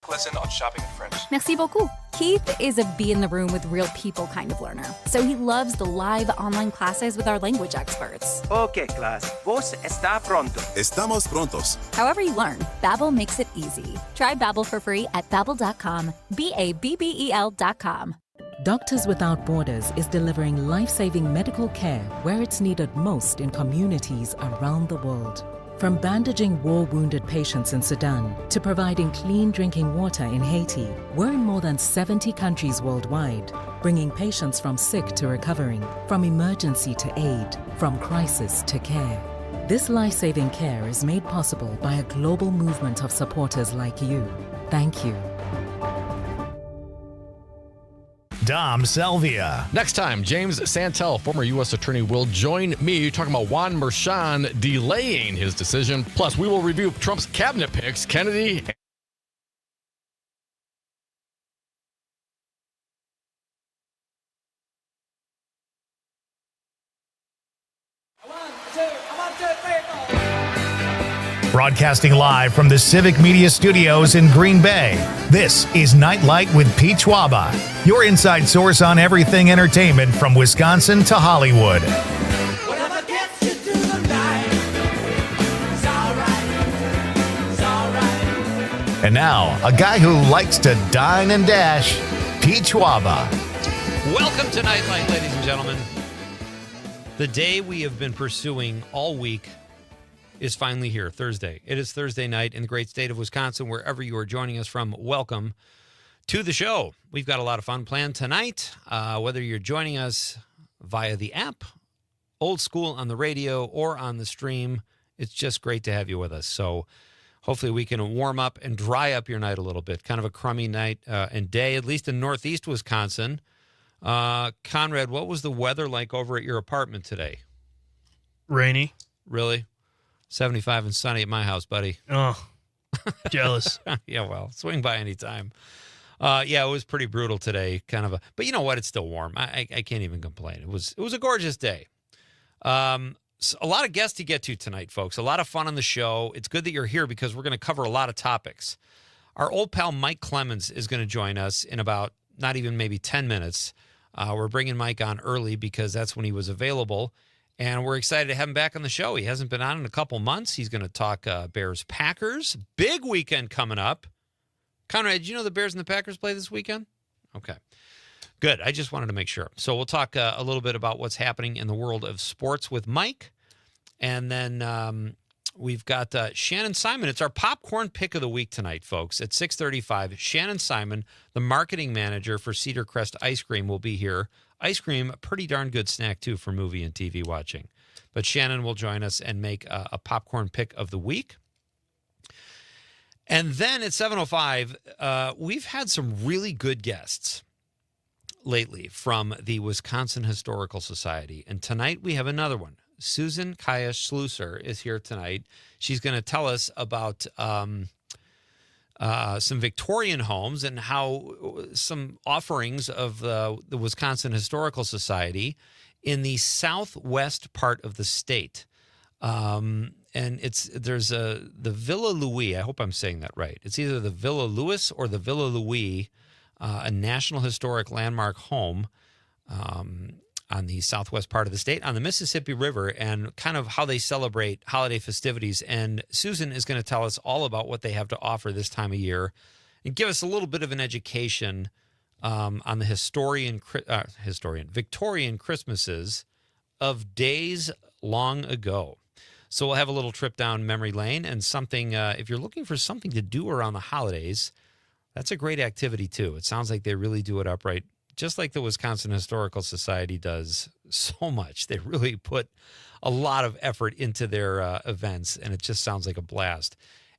Lesson on shopping in French. Merci beaucoup. Keith is a be in the room with real people kind of learner, so he loves the live online classes with our language experts. Okay, class. Vos está pronto. Estamos prontos. However you learn, Babbel makes it easy. Try Babbel for free at babbel.com. BABBEL.com. Doctors Without Borders is delivering life-saving medical care where it's needed most in communities around the world. From bandaging war-wounded patients in Sudan to providing clean drinking water in Haiti, we're in more than 70 countries worldwide, bringing patients from sick to recovering, from emergency to aid, from crisis to care. This life-saving care is made possible by a global movement of supporters like you. Thank you. Dom Salvia. Next time, James Santel, former U.S. Attorney, will join me talking about Juan Merchan delaying his decision. Plus, we will review Trump's cabinet picks. Kennedy. Broadcasting live from the Civic Media Studios in Green Bay, this is Nite Lite with Pete Schwaba, your inside source on everything entertainment from Wisconsin to Hollywood. Whatever gets you through the night, it's all right. And now, a guy who likes to dine and dash, Pete Schwaba. Welcome to Nite Lite, ladies and gentlemen. The day we have been pursuing all week is finally here, Thursday. It is Thursday night in the great state of Wisconsin. Wherever you are joining us from, welcome to the show. We've got a lot of fun planned tonight, whether you're joining us via the app, old school on the radio, or on the stream. It's just great to have you with us. So hopefully we can warm up and dry up your night a little bit. Kind of a crummy night and day, at least in northeast Wisconsin. Conrad, what was the weather like over at your apartment today? Rainy. Really? 75 and sunny at my house, buddy. Oh, jealous. Yeah, well, swing by anytime. Yeah, it was pretty brutal today, but you know what? It's still warm. I can't even complain. It was a gorgeous day. So a lot of guests to get to tonight, folks. A lot of fun on the show. It's good that you're here because we're going to cover a lot of topics. Our old pal Mike Clemens is going to join us in about not even maybe 10 minutes. We're bringing Mike on early because that's when he was available. And we're excited to have him back on the show. He hasn't been on in a couple months. He's going to talk Bears-Packers. Big weekend coming up. Conrad, did you know the Bears and the Packers play this weekend? Okay. Good. I just wanted to make sure. So we'll talk a little bit about what's happening in the world of sports with Mike. And then we've got Shannon Simon. It's our popcorn pick of the week tonight, folks. At 6:35, Shannon Simon, the marketing manager for Cedar Crest Ice Cream, will be here. Ice cream, a pretty darn good snack, too, for movie and TV watching. But Shannon will join us and make a popcorn pick of the week. And then at 7:05, we've had some really good guests lately from the Wisconsin Historical Society. And tonight we have another one. Susan Kaya Schlusser is here tonight. She's going to tell us about some Victorian homes and how some offerings of the Wisconsin Historical Society in the southwest part of the state. And there's the Villa Louis. I hope I'm saying that right. It's either the Villa Louis or the Villa Louis, a National Historic Landmark home on the southwest part of the state on the Mississippi River, and kind of how they celebrate holiday festivities. And Susan is going to tell us all about what they have to offer this time of year and give us a little bit of an education on the Victorian Christmases of days long ago. So we'll have a little trip down memory lane and something, if you're looking for something to do around the holidays, that's a great activity too. It sounds like they really do it upright, just like the Wisconsin Historical Society does so much. They really put a lot of effort into their events, and it just sounds like a blast.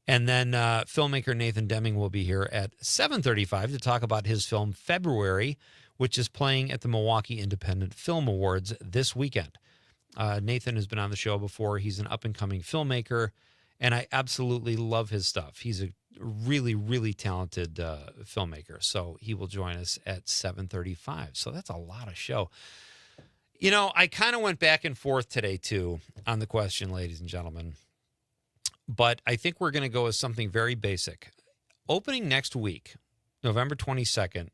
And then filmmaker Nathan Deming will be here at 7:35 to talk about his film February, which is playing at the Milwaukee Independent Film Awards this weekend. Nathan has been on the show before. He's an up-and-coming filmmaker, and I absolutely love his stuff. He's a really, really talented filmmaker. So he will join us at 7:35. So that's a lot of show. You know, I kind of went back and forth today, too, on the question, ladies and gentlemen. But I think we're going to go with something very basic. opening next week, November 22nd,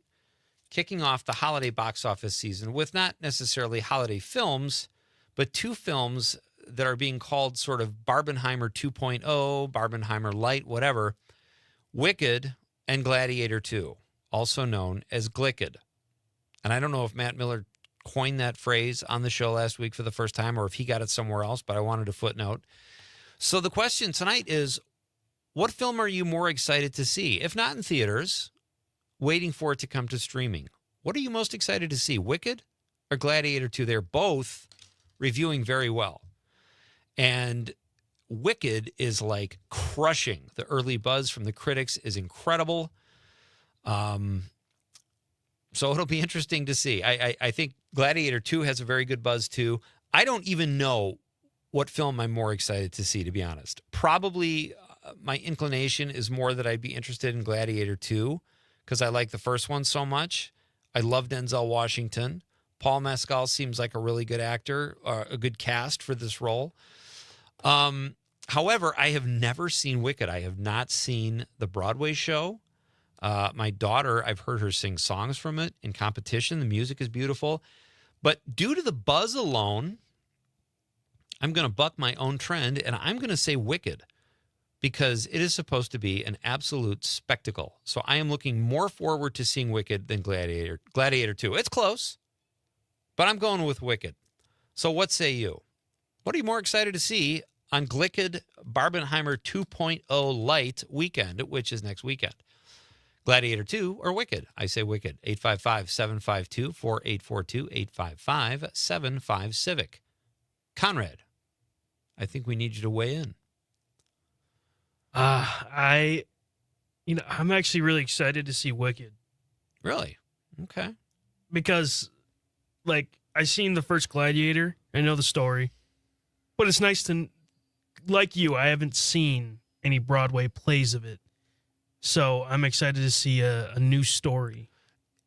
kicking off the holiday box office season with not necessarily holiday films, but two films that are being called sort of Barbenheimer 2.0, Barbenheimer Lite, whatever, Wicked and Gladiator 2, also known as Glicked. And I don't know if Matt Miller coined that phrase on the show last week for the first time or if he got it somewhere else, but I wanted to footnote. So the question tonight is, what film are you more excited to see? If not in theaters, waiting for it to come to streaming. What are you most excited to see, Wicked or Gladiator 2? They're both reviewing very well. And Wicked is like crushing. The early buzz from the critics is incredible. So it'll be interesting to see. I think Gladiator 2 has a very good buzz too. I don't even know what film I'm more excited to see, to be honest. Probably my inclination is more that I'd be interested in Gladiator 2 because I like the first one so much. I love Denzel Washington. Paul Mescal seems like a really good actor, a good cast for this role. However, I have never seen Wicked. I have not seen the Broadway show. My daughter, I've heard her sing songs from it in competition. The music is beautiful. But due to the buzz alone, I'm going to buck my own trend, and I'm going to say Wicked because it is supposed to be an absolute spectacle. So I am looking more forward to seeing Wicked than Gladiator 2. It's close, but I'm going with Wicked. So what say you? What are you more excited to see on Glicked Barbenheimer 2.0 Lite weekend, which is next weekend? Gladiator 2 or Wicked? I say Wicked. 855-752-4842, 855-75-CIVIC. Conrad, I think we need you to weigh in. I'm actually really excited to see Wicked Really? Okay. because, like, I seen the first Gladiator. I know the story, but it's nice to, like you, I haven't seen any Broadway plays of it. So I'm excited to see a new story.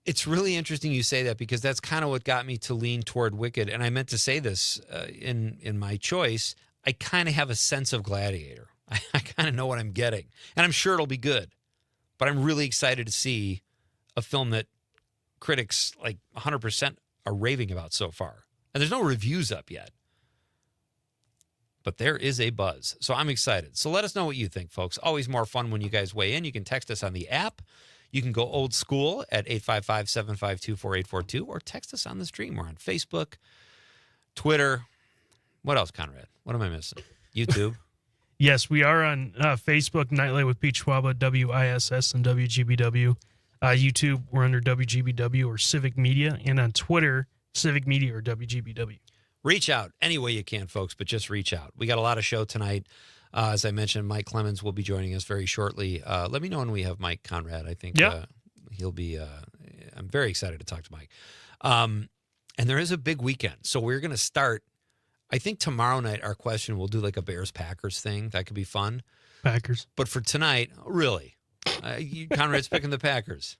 It's really interesting you say that because that's kind of what got me to lean toward Wicked. And I meant to say this in my choice. I kind of have a sense of Gladiator. I kind of know what I'm getting. And I'm sure it'll be good. But I'm really excited to see a film that critics like 100% are raving about so far. And there's no reviews up yet. But there is a buzz. So I'm excited. So let us know what you think, folks. Always more fun when you guys weigh in. You can text us on the app. You can go old school at 855-752-4842 or text us on the stream. We're on Facebook, Twitter. What else, Conrad? What am I missing? YouTube? Yes, we are on Facebook, Nightlight with Pete Schwaba, WISS and WGBW. YouTube, we're under WGBW or Civic Media. And on Twitter, Civic Media or WGBW. Reach out any way you can, folks, but just reach out. We got a lot of show tonight. As I mentioned, Mike Clemens will be joining us very shortly. Let me know when we have Mike Conrad. I think he'll be I'm very excited to talk to Mike. And there is a big weekend. So we're going to start, I think tomorrow night, our question, we'll do like a Bears-Packers thing. That could be fun. Packers. But for tonight, really, Conrad's picking the Packers.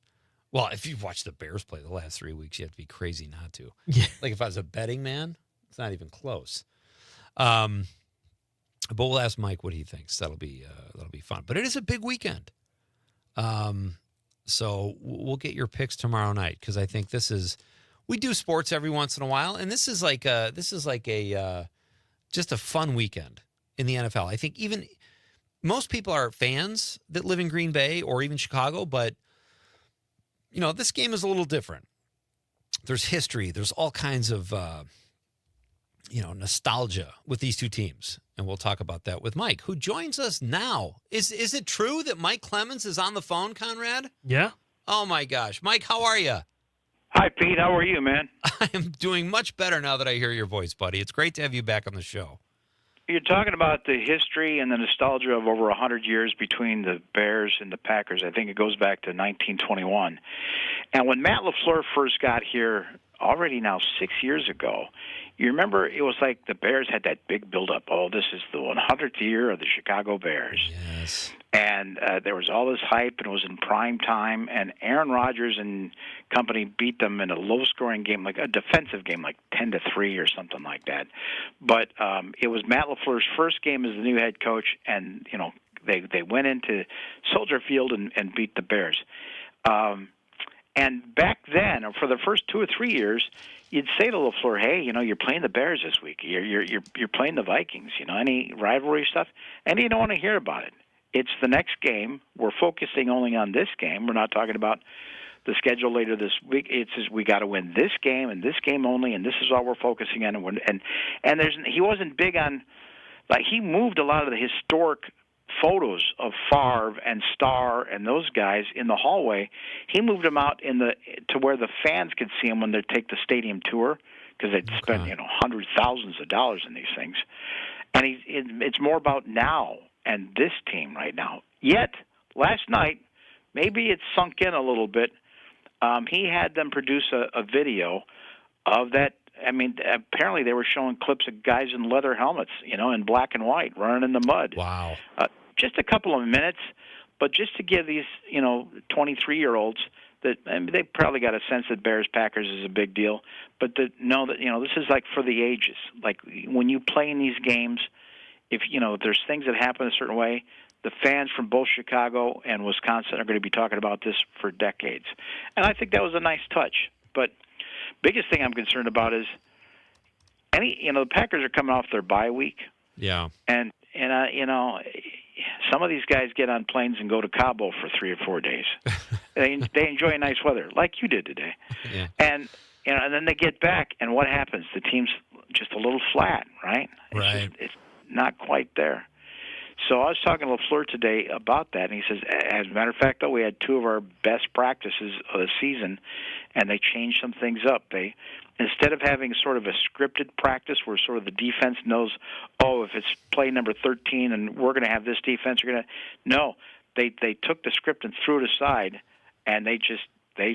Well, if you've watched the Bears play the last 3 weeks, you have to be crazy not to. Yeah. Like if I was a betting man, it's not even close. But we'll ask Mike what he thinks. That'll be fun. But it is a big weekend. So we'll get your picks tomorrow night because I think we do sports every once in a while, and this is like a just a fun weekend in the NFL. I think even most people are fans that live in Green Bay or even Chicago, but this game is a little different. There's history. There's all kinds of nostalgia with these two teams. And we'll talk about that with Mike, who joins us now. Is it true that Mike Clemens is on the phone, Conrad? Yeah. Oh, my gosh. Mike, how are you? Hi, Pete. How are you, man? I am doing much better now that I hear your voice, buddy. It's great to have you back on the show. You're talking about the history and the nostalgia of over 100 years between the Bears and the Packers. I think it goes back to 1921. And when Matt LaFleur first got here, already now 6 years ago, you remember it was like the Bears had that big buildup. Oh, this is the 100th year of the Chicago Bears. Yes. And there was all this hype, and it was in prime time, and Aaron Rodgers and company beat them in a low-scoring game, like a defensive game, like 10-3 or something like that. But it was Matt LaFleur's first game as the new head coach, and, They went into Soldier Field and beat the Bears. And back then, or for the first 2 or 3 years, you'd say to LaFleur, "Hey, you're playing the Bears this week. You're playing the Vikings. Any rivalry stuff?" And you don't want to hear about it. It's the next game. We're focusing only on this game. We're not talking about the schedule later this week. It's just we got to win this game and this game only, and this is all we're focusing on. And he wasn't big on, like, he moved a lot of the historic photos of Favre and Starr and those guys in the hallway. He moved them out to where the fans could see them when they take the stadium tour, because they'd spend hundreds, thousands of dollars in these things. And it's more about now and this team right now. Yet last night, maybe it sunk in a little bit. He had them produce a video of that. I mean, apparently they were showing clips of guys in leather helmets, in black and white, running in the mud. Wow. Just a couple of minutes, but just to give these, 23-year-olds that, I mean, they probably got a sense that Bears-Packers is a big deal, but to know that, this is like for the ages. Like, when you play in these games, if there's things that happen a certain way, the fans from both Chicago and Wisconsin are going to be talking about this for decades. And I think that was a nice touch. But biggest thing I'm concerned about is the Packers are coming off their bye week. Yeah. And some of these guys get on planes and go to Cabo for 3 or 4 days. They enjoy nice weather, like you did today. Yeah. And then they get back, and what happens? The team's just a little flat, right? It's not quite there. So I was talking to LaFleur today about that, and he says, as a matter of fact, though, we had 2 of our best practices of the season, and they changed some things up. They, instead of having sort of a scripted practice where sort of the defense knows, if it's play number 13 and we're going to have this defense, they took the script and threw it aside, and they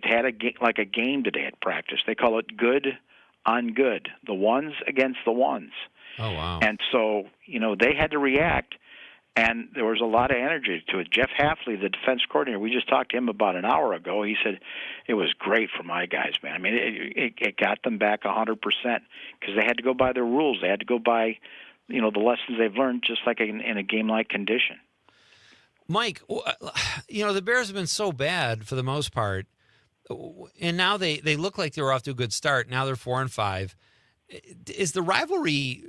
had a game today at practice. They call it good on good, the ones against the ones. Oh, wow. And so, they had to react. And there was a lot of energy to it. Jeff Hafley, the defense coordinator, we just talked to him about an hour ago. He said it was great for my guys, man. I mean, it got them back 100% because they had to go by their rules. They had to go by, the lessons they've learned, just like in a game-like condition. Mike, the Bears have been so bad for the most part, and now they look like they were off to a good start. Now they're 4-5. Is the rivalry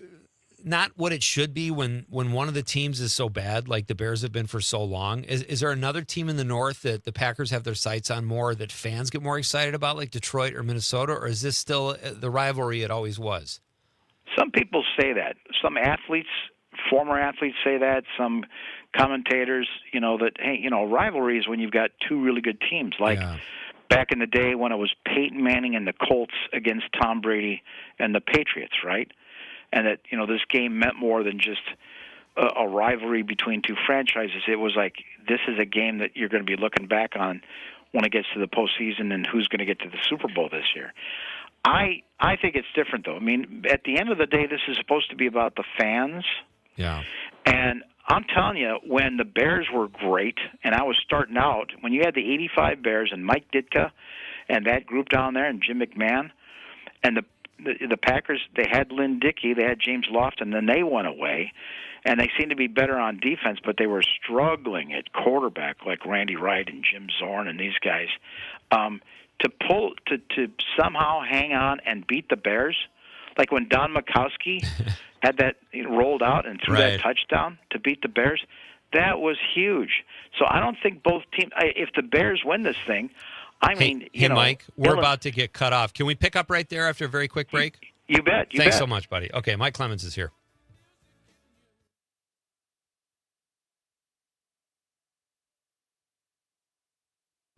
not what it should be when one of the teams is so bad, like the Bears have been for so long? Is there another team in the North that the Packers have their sights on more, that fans get more excited about, like Detroit or Minnesota, or is this still the rivalry it always was? Some people say that. Some athletes, former athletes say that. Some commentators, that, hey, rivalry is when you've got 2 really good teams, like back in the day when it was Peyton Manning and the Colts against Tom Brady and the Patriots, right? And that, this game meant more than just a rivalry between 2 franchises. It was like, this is a game that you're going to be looking back on when it gets to the postseason and who's going to get to the Super Bowl this year. I think it's different, though. I mean, at the end of the day, this is supposed to be about the fans. Yeah. And I'm telling you, when the Bears were great, and I was starting out, when you had the 85 Bears and Mike Ditka and that group down there and Jim McMahon, and the Packers, they had Lynn Dickey, they had James Lofton, then they went away, and they seemed to be better on defense, but they were struggling at quarterback, like Randy Wright and Jim Zorn and these guys. To somehow hang on and beat the Bears, like when Don Majkowski had that rolled out and threw that touchdown to beat the Bears, that was huge. So I don't think both teams, if the Bears win this thing, Hey, Mike, we're about to get cut off. Can we pick up right there after a very quick break? You bet. Thanks so much, buddy. Okay, Mike Clemens is here.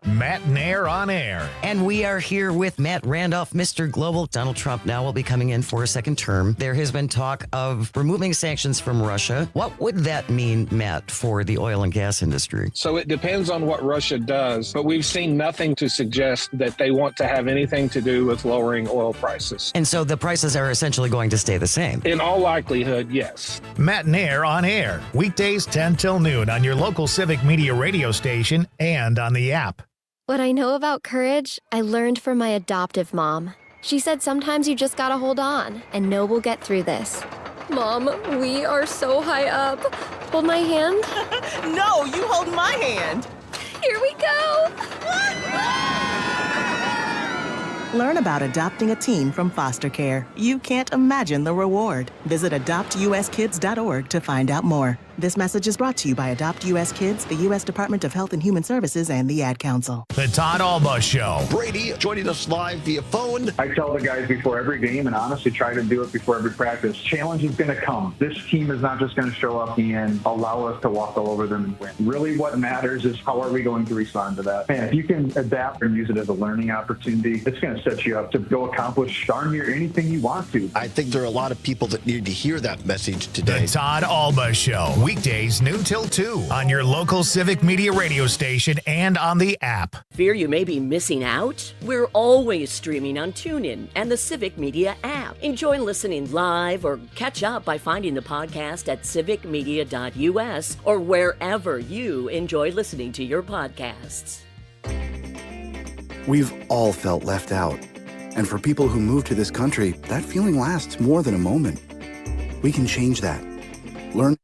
Matt Nair on air. And we are here with Matt Randolph, Mr. Global. Donald Trump now will be coming in for a second term. There has been talk of removing sanctions from Russia. What would that mean, Matt, for the oil and gas industry? So it depends on what Russia does, but we've seen nothing to suggest that they want to have anything to do with lowering oil prices. And so the prices are essentially going to stay the same? In all likelihood, yes. Matt Nair on air. Weekdays 10 till noon on your local Civic Media radio station and on the app. What I know about courage, I learned from my adoptive mom. She said sometimes you just gotta hold on and know we'll get through this. Mom, we are so high up. Hold my hand. No, you hold my hand. Here we go. Learn about adopting a teen from foster care. You can't imagine the reward. Visit adoptuskids.org to find out more. This message is brought to you by Adopt US Kids, the U.S. Department of Health and Human Services, and the Ad Council. The Todd Alba Show. Brady joining us live via phone. I tell the guys before every game, and honestly try to do it before every practice, challenge is going to come. This team is not just going to show up and allow us to walk all over them and win. Really what matters is how are we going to respond to that. And if you can adapt and use it as a learning opportunity, it's going to set you up to go accomplish darn near anything you want to. I think there are a lot of people that need to hear that message today. The Todd Alba Show. Weekdays noon till 2 on your local Civic Media radio station and on the app. Fear you may be missing out? We're always streaming on TuneIn and the Civic Media app. Enjoy listening live or catch up by finding the podcast at civicmedia.us or wherever you enjoy listening to your podcasts. We've all felt left out. And for people who move to this country, that feeling lasts more than a moment. We can change that. Learn.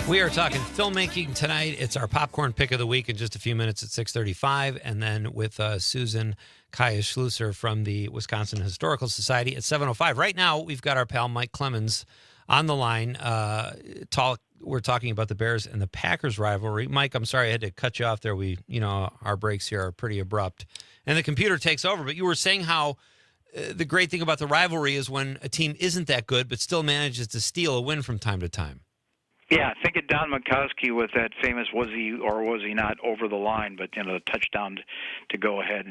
We are talking filmmaking tonight. It's our popcorn pick of the week in just a few minutes at 6:35, and then with Susan Kaya Schlusser from the Wisconsin Historical Society at 7:05. Right now, we've got our pal Mike Clemens on the line. We're talking about the Bears and the Packers rivalry. Mike, I'm sorry I had to cut you off there. Our breaks here are pretty abrupt, and the computer takes over. But you were saying how the great thing about the rivalry is when a team isn't that good but still manages to steal a win from time to time. Yeah, think of Don Majkowski with that famous was he or was he not over the line, but the touchdown to go ahead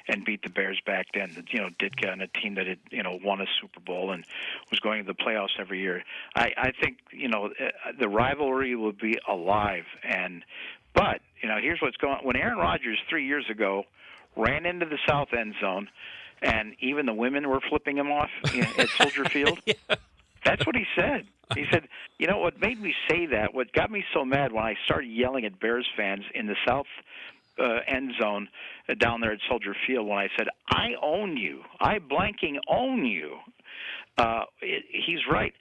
and beat the Bears back then. Ditka and a team that had won a Super Bowl and was going to the playoffs every year. I think the rivalry will be alive, but here's what's going on. When Aaron Rodgers 3 years ago ran into the south end zone, and even the women were flipping him off at Soldier Field. Yeah. That's what he said. He said, what made me say that, what got me so mad when I started yelling at Bears fans in the south end zone down there at Soldier Field when I said, I own you. I blanking own you. He's right.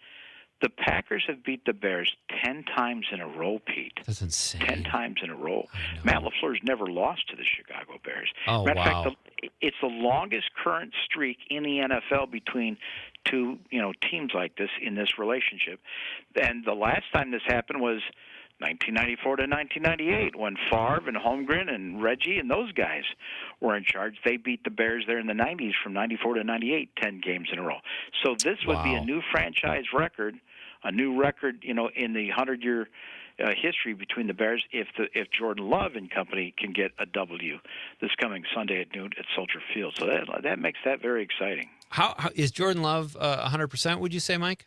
The Packers have beat the Bears 10 times in a row, Pete. That's insane. 10 times in a row. Matt LaFleur's never lost to the Chicago Bears. Oh, Matter of wow. fact, it's the longest current streak in the NFL between two, teams like this in this relationship. And the last time this happened was 1994 to 1998 when Favre and Holmgren and Reggie and those guys were in charge. They beat the Bears there in the 90s from 94 to 98, 10 games in a row. So this would be a new franchise record, a new record, in the 100-year history between the Bears if Jordan Love and company can get a W this coming Sunday at noon at Soldier Field. So that makes that very exciting. How is Jordan Love 100%, would you say, Mike?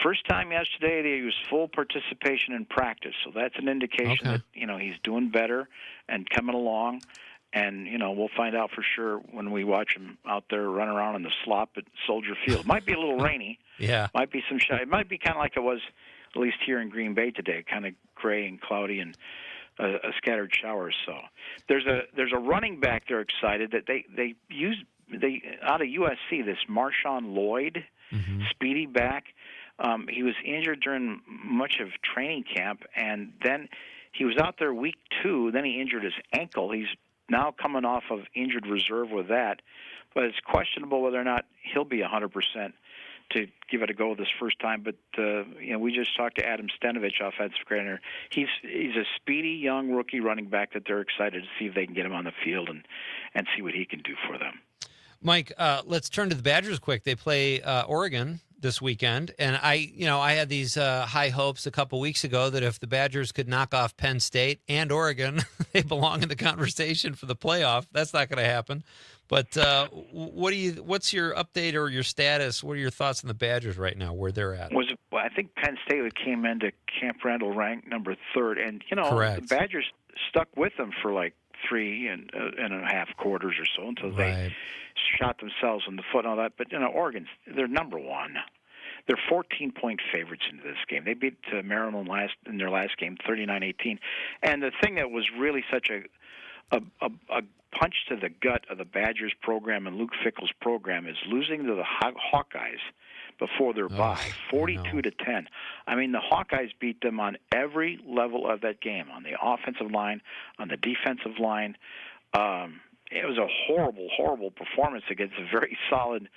First time yesterday, he was full participation in practice, so that's an indication that he's doing better and coming along. And we'll find out for sure when we watch him out there run around in the slop at Soldier Field. Might be a little rainy. Yeah. Might be some shine. It might be kind of like it was at least here in Green Bay today, kind of gray and cloudy and a scattered showers. So there's a running back they're excited that they out of USC, this Marshawn Lloyd, speedy back. He was injured during much of training camp, and then he was out there week 2. Then he injured his ankle. He's now coming off of injured reserve with that, but it's questionable whether or not he'll be 100% to give it a go this first time. But we just talked to Adam Stenovich, offensive coordinator. He's a speedy young rookie running back that they're excited to see if they can get him on the field and see what he can do for them. Mike, let's turn to the Badgers quick. They play Oregon this weekend, and I had these high hopes a couple weeks ago that if the Badgers could knock off Penn State and Oregon, they belong in the conversation for the playoff. That's not going to happen. But what's your update or your status? What are your thoughts on the Badgers right now, where they're at? I think Penn State came into Camp Randall ranked number 3rd, and Correct. the Badgers stuck with them for like 3.5 quarters or so until they shot themselves in the foot and all that. But Oregon's they're number one. They're 14-point favorites into this game. They beat Maryland in their last game, 39-18. And the thing that was really such a punch to the gut of the Badgers program and Luke Fickell's program is losing to the Hawkeyes before their bye, 42-10. I mean, the Hawkeyes beat them on every level of that game, on the offensive line, on the defensive line. It was a horrible, horrible performance against a very solid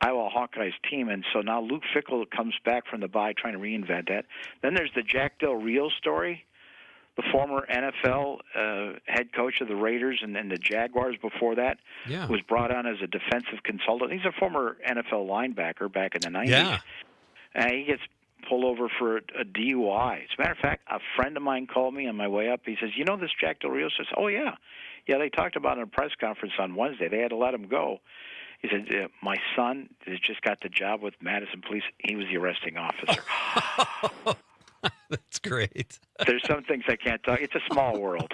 Iowa Hawkeyes team, and so now Luke Fickell comes back from the bye trying to reinvent that. Then there's the Jack Del Rio story, the former NFL head coach of the Raiders and the Jaguars before that, was brought on as a defensive consultant. He's a former NFL linebacker back in the 90s. Yeah. And he gets pulled over for a DUI. As a matter of fact, a friend of mine called me on my way up. He says, "You know this Jack Del Rio?" I says, "Oh, yeah. Yeah, they talked about it in a press conference on Wednesday. They had to let him go." He said, "My son has just got the job with Madison Police. He was the arresting officer." That's great. There's some things I can't talk. It's a small world.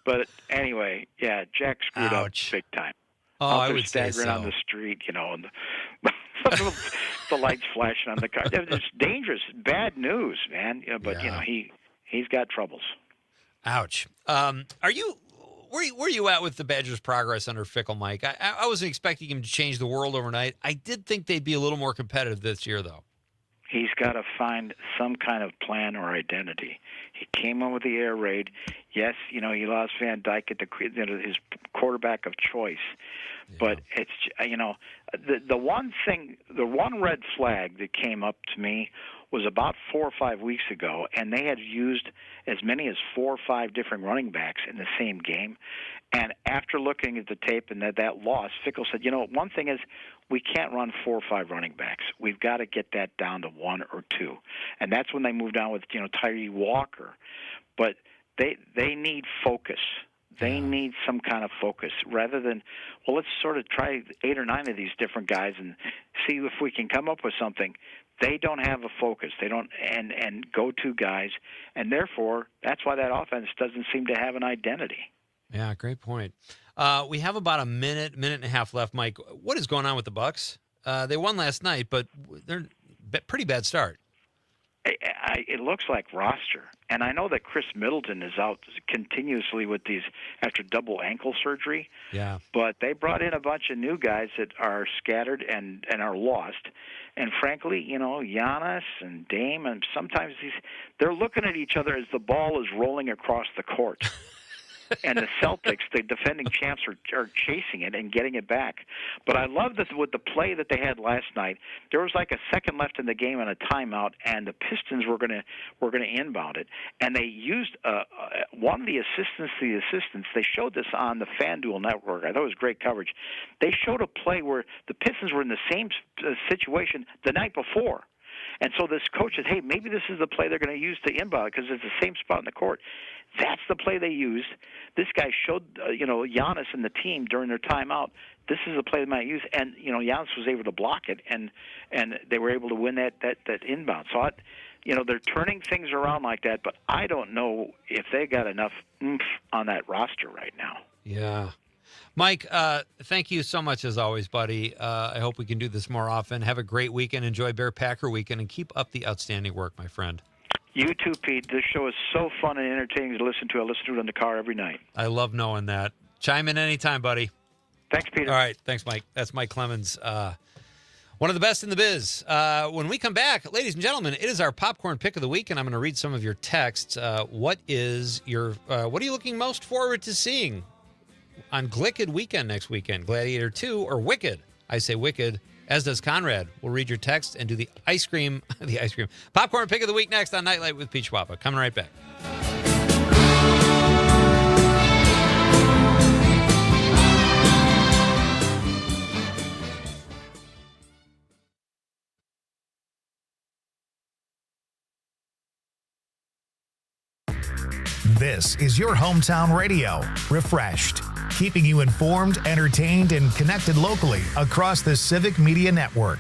But anyway, yeah, Jack screwed up big time. Oh, Out I there would say staggering so. on the street, and the lights flashing on the car. It's dangerous, bad news, man. But he's got troubles. Ouch. Where you at with the Badgers' progress under Fickell, Mike? I wasn't expecting him to change the world overnight. I did think they'd be a little more competitive this year, though. He's got to find some kind of plan or identity. He came in with the air raid. Yes, he lost Van Dyke at his quarterback of choice. Yeah. But it's the one red flag that came up to me was about 4 or 5 weeks ago, and they had used as many as 4 or 5 different running backs in the same game. And after looking at the tape and that loss, Fickell said, one thing is we can't run 4 or 5 running backs. We've got to get that down to 1 or 2. And that's when they moved on with, Tyree Walker. But they need focus. They need some kind of focus rather than, let's sort of try 8 or 9 of these different guys and see if we can come up with something. They don't have a focus. They don't and go-to guys, and therefore that's why that offense doesn't seem to have an identity. Yeah, great point. We have about a minute and a half left, Mike. What is going on with the Bucks? They won last night, but they're pretty bad start. It looks like roster, and I know that Chris Middleton is out continuously with these after double ankle surgery. Yeah, but they brought in a bunch of new guys that are scattered and are lost. And frankly, Giannis and Dame, and sometimes they're looking at each other as the ball is rolling across the court. And the Celtics, the defending champs, are chasing it and getting it back. But I love that with the play that they had last night, there was like a second left in the game and a timeout, and the Pistons were going to inbound it. And they used one of the assistants to the assistants. They showed this on the FanDuel network. I thought it was great coverage. They showed a play where the Pistons were in the same situation the night before. And so this coach said, hey, maybe this is the play they're going to use to inbound because it's the same spot in the court. That's the play they used. This guy showed, Giannis and the team during their timeout, this is the play they might use. And, Giannis was able to block it, and they were able to win that inbound. So, they're turning things around like that, but I don't know if they got enough oomph on that roster right now. Yeah. Mike, thank you so much as always, buddy. I hope we can do this more often. Have a great weekend. Enjoy Bear Packer weekend, and keep up the outstanding work, my friend. You too, Pete. This show is so fun and entertaining to listen to. I listen to it in the car every night. I love knowing that. Chime in anytime, buddy. Thanks, Peter. All right. Thanks, Mike. That's Mike Clemens, one of the best in the biz. When we come back, ladies and gentlemen, it is our popcorn pick of the week, and I'm going to read some of your texts. What are you looking most forward to seeing on Glicked weekend next weekend? Gladiator 2 or Wicked? I say Wicked, as does Conrad. We'll read your text and do the ice cream popcorn pick of the week next on Nightlight with Pete Schwaba. Coming right back. This is your hometown radio, Refreshed, keeping you informed, entertained, and connected locally across the Civic Media Network.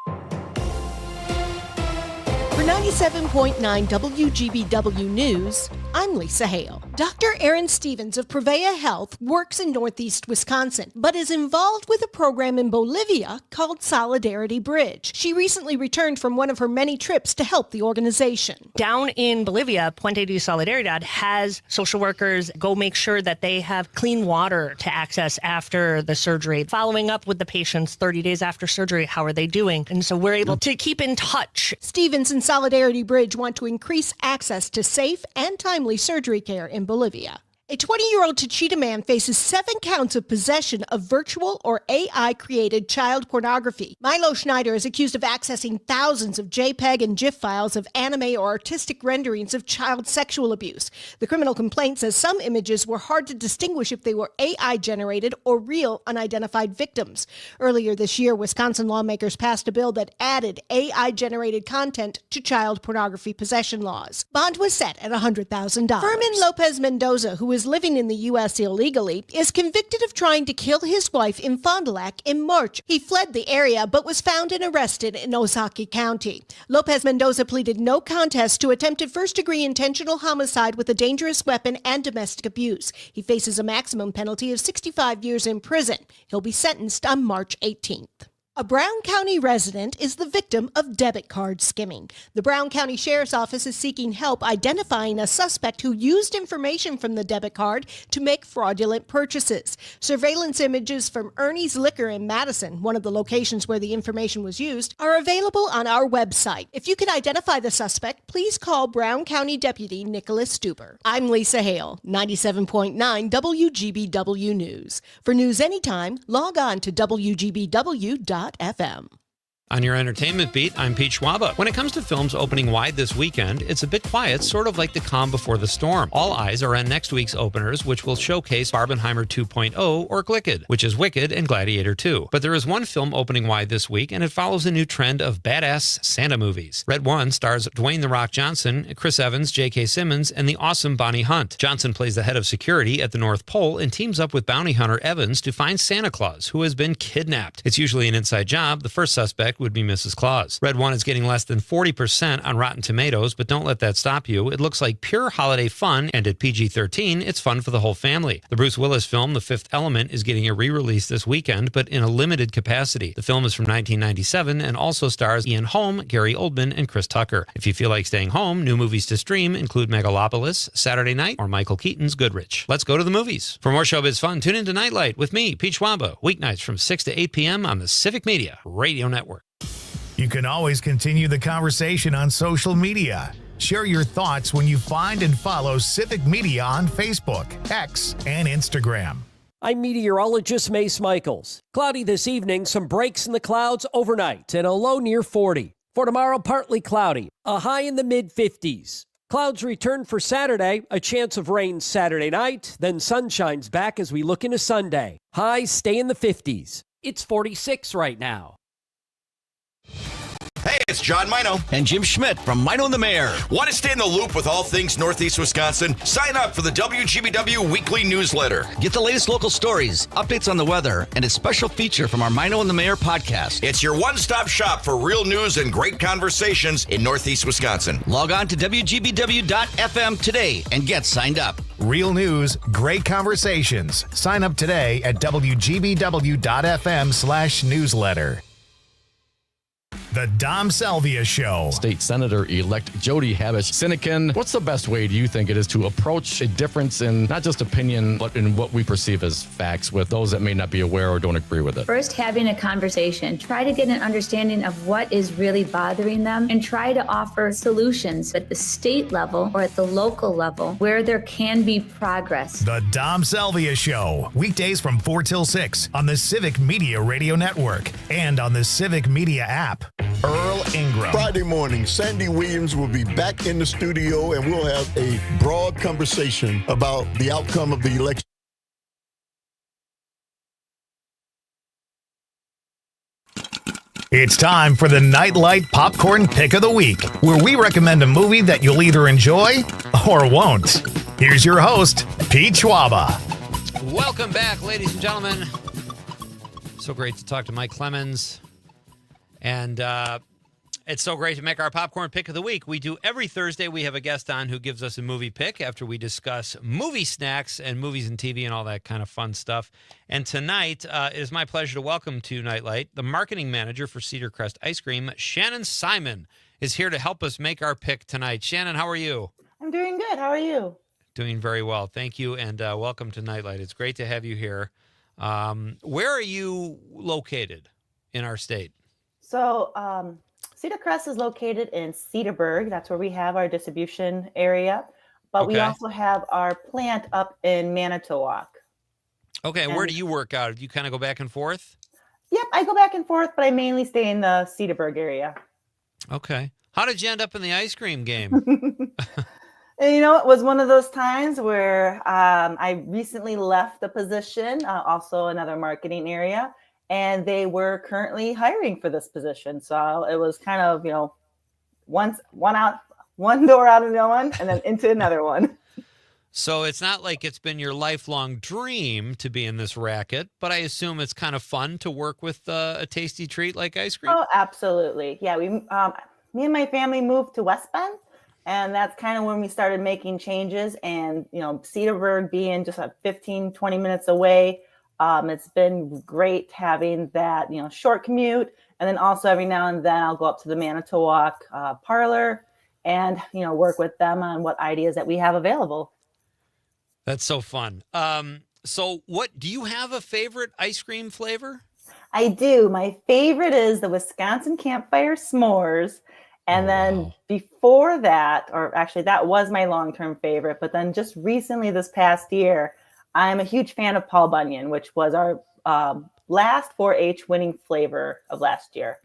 For 97.9 WGBW News, I'm Lisa Hale. Dr. Erin Stevens of Prevea Health works in Northeast Wisconsin, but is involved with a program in Bolivia called Solidarity Bridge. She recently returned from one of her many trips to help the organization. Down in Bolivia, Puente de Solidaridad has social workers go make sure that they have clean water to access after the surgery. Following up with the patients 30 days after surgery, how are they doing? And so we're able to keep in touch. Stevens and Solidarity Bridge want to increase access to safe and timely surgery care in Bolivia. A 20-year-old Tachita man faces 7 counts of possession of virtual or AI-created child pornography. Milo Schneider is accused of accessing thousands of JPEG and GIF files of anime or artistic renderings of child sexual abuse. The criminal complaint says some images were hard to distinguish if they were AI-generated or real unidentified victims. Earlier this year, Wisconsin lawmakers passed a bill that added AI-generated content to child pornography possession laws. Bond was set at $100,000. Fermin Lopez Mendoza, who is living in the U.S. illegally, is convicted of trying to kill his wife in Fond du Lac in March. He fled the area but was found and arrested in Ozaukee County. Lopez Mendoza pleaded no contest to attempted first-degree intentional homicide with a dangerous weapon and domestic abuse. He faces a maximum penalty of 65 years in prison. He'll be sentenced on March 18th. A Brown County resident is the victim of debit card skimming. The Brown County Sheriff's Office is seeking help identifying a suspect who used information from the debit card to make fraudulent purchases. Surveillance images from Ernie's Liquor in Madison, one of the locations where the information was used, are available on our website. If you can identify the suspect, please call Brown County Deputy Nicholas Stuber. I'm Lisa Hale, 97.9 WGBW News. For news anytime, log on to WGBW.FM. On your entertainment beat, I'm Pete Schwaba. When it comes to films opening wide this weekend, it's a bit quiet, sort of like the calm before the storm. All eyes are on next week's openers, which will showcase Barbenheimer 2.0 or Glicked, which is Wicked and Gladiator 2. But there is one film opening wide this week, and it follows a new trend of badass Santa movies. Red One stars Dwayne "The Rock" Johnson, Chris Evans, J.K. Simmons, and the awesome Bonnie Hunt. Johnson plays the head of security at the North Pole and teams up with bounty hunter Evans to find Santa Claus, who has been kidnapped. It's usually an inside job. The first suspect would be Mrs. Claus. Red One is getting less than 40% on Rotten Tomatoes, but don't let that stop you. It looks like pure holiday fun, and at PG-13, it's fun for the whole family. The Bruce Willis film, The Fifth Element, is getting a re-release this weekend, but in a limited capacity. The film is from 1997 and also stars Ian Holm, Gary Oldman, and Chris Tucker. If you feel like staying home, new movies to stream include Megalopolis, Saturday Night, or Michael Keaton's Goodrich. Let's go to the movies. For more showbiz fun, tune in to Nightlight with me, Pete Schwaba, weeknights from 6 to 8 p.m. on the Civic Media Radio Network. You can always continue the conversation on social media. Share your thoughts when you find and follow Civic Media on Facebook, X, and Instagram. I'm meteorologist Mace Michaels. Cloudy this evening, some breaks in the clouds overnight, and a low near 40. For tomorrow, partly cloudy, a high in the mid-50s. Clouds return for Saturday, a chance of rain Saturday night, then sun shines back as we look into Sunday. Highs stay in the 50s. It's 46 right now. Hey, it's John Mino and Jim Schmidt from Mino and the Mayor. Want to stay in the loop with all things Northeast Wisconsin? Sign up for the WGBW weekly newsletter. Get the latest local stories, updates on the weather, and a special feature from our Mino and the Mayor podcast. It's your one-stop shop for real news and great conversations in Northeast Wisconsin. Log on to WGBW.FM today and get signed up. Real news, great conversations. Sign up today at WGBW.FM/newsletter. The Dom Salvia Show. State Senator-elect Jody Habush-Sinekin, what's the best way do you think it is to approach a difference in not just opinion, but in what we perceive as facts with those that may not be aware or don't agree with it? First, having a conversation. Try to get an understanding of what is really bothering them and try to offer solutions at the state level or at the local level where there can be progress. The Dom Salvia Show. Weekdays from 4 till 6 on the Civic Media Radio Network and on the Civic Media app. Earl Ingram. Friday morning, Sandy Williams will be back in the studio and we'll have a broad conversation about the outcome of the election. It's time for the Nightlight Popcorn Pick of the Week, where we recommend a movie that you'll either enjoy or won't. Here's your host, Pete Schwaba. Welcome back, ladies and gentlemen. So great to talk to Mike Clemens. And It's so great to make our popcorn pick of the week. We do every Thursday. We have a guest on who gives us a movie pick after we discuss movie snacks and movies and TV and all that kind of fun stuff. And tonight, it is my pleasure to welcome to Nightlight the marketing manager for Cedar Crest Ice Cream, Shannon Simon, is here to help us make our pick tonight. Shannon, how are you? I'm doing good. How are you? Doing very well. Thank you, and welcome to Nightlight. It's great to have you here. Where are you located in our state? So, Cedar Crest is located in Cedarburg. That's where we have our distribution area. But we Okay. also have our plant up in Manitowoc. Okay, where And- do you work out? Do you kind of go back and forth? Yep, I go back and forth, but I mainly stay in the Cedarburg area. Okay. How did you end up in the ice cream game? And it was one of those times where I recently left the position, also another marketing area, and they were currently hiring for this position. So it was kind of, one door out of no one, and then into another one. So it's not like it's been your lifelong dream to be in this racket, but I assume it's kind of fun to work with a tasty treat like ice cream. Oh, absolutely. Yeah, me and my family moved to West Bend, and that's kind of when we started making changes. And, Cedarburg being just 15, 20 minutes away, it's been great having that, short commute. And then also every now and then I'll go up to the Manitowoc parlor and, work with them on what ideas that we have available. That's so fun. So what do you have a favorite ice cream flavor? I do. My favorite is the Wisconsin Campfire S'mores. And then before that, or actually that was my long-term favorite, but then just recently this past year, I'm a huge fan of Paul Bunyan, which was our last 4-H winning flavor of last year.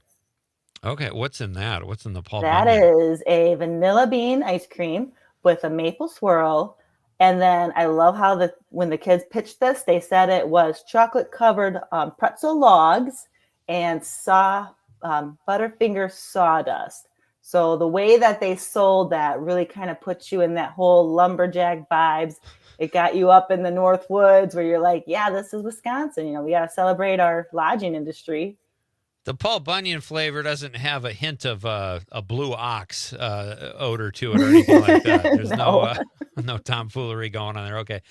Okay, what's in that? What's in the Paul That Bunyan? is a vanilla bean ice cream with a maple swirl. And then I love how when the kids pitched this, they said it was chocolate covered pretzel logs and Butterfinger sawdust. So the way that they sold that really kind of puts you in that whole lumberjack vibes. It got you up in the North Woods where you're like, yeah, this is Wisconsin. We got to celebrate our lodging industry. The Paul Bunyan flavor doesn't have a hint of a blue ox odor to it or anything like that. There's no tomfoolery going on there. Okay.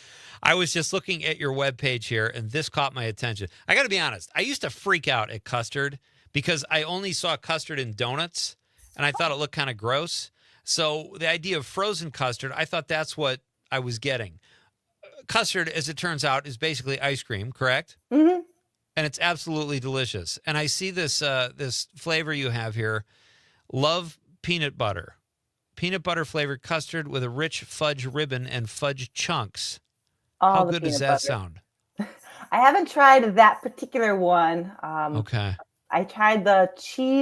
I was just looking at your webpage here, and this caught my attention. I got to be honest. I used to freak out at custard because I only saw custard in donuts, and I thought it looked kind of gross. So the idea of frozen custard, I thought that's what I was getting. Custard, as it turns out, is basically ice cream, correct? Mm-hmm. And it's absolutely delicious. And I see this this flavor you have here, love peanut butter flavored custard with a rich fudge ribbon and fudge chunks. How The good does peanut that butter. sound? I haven't tried that particular one. Okay. I tried the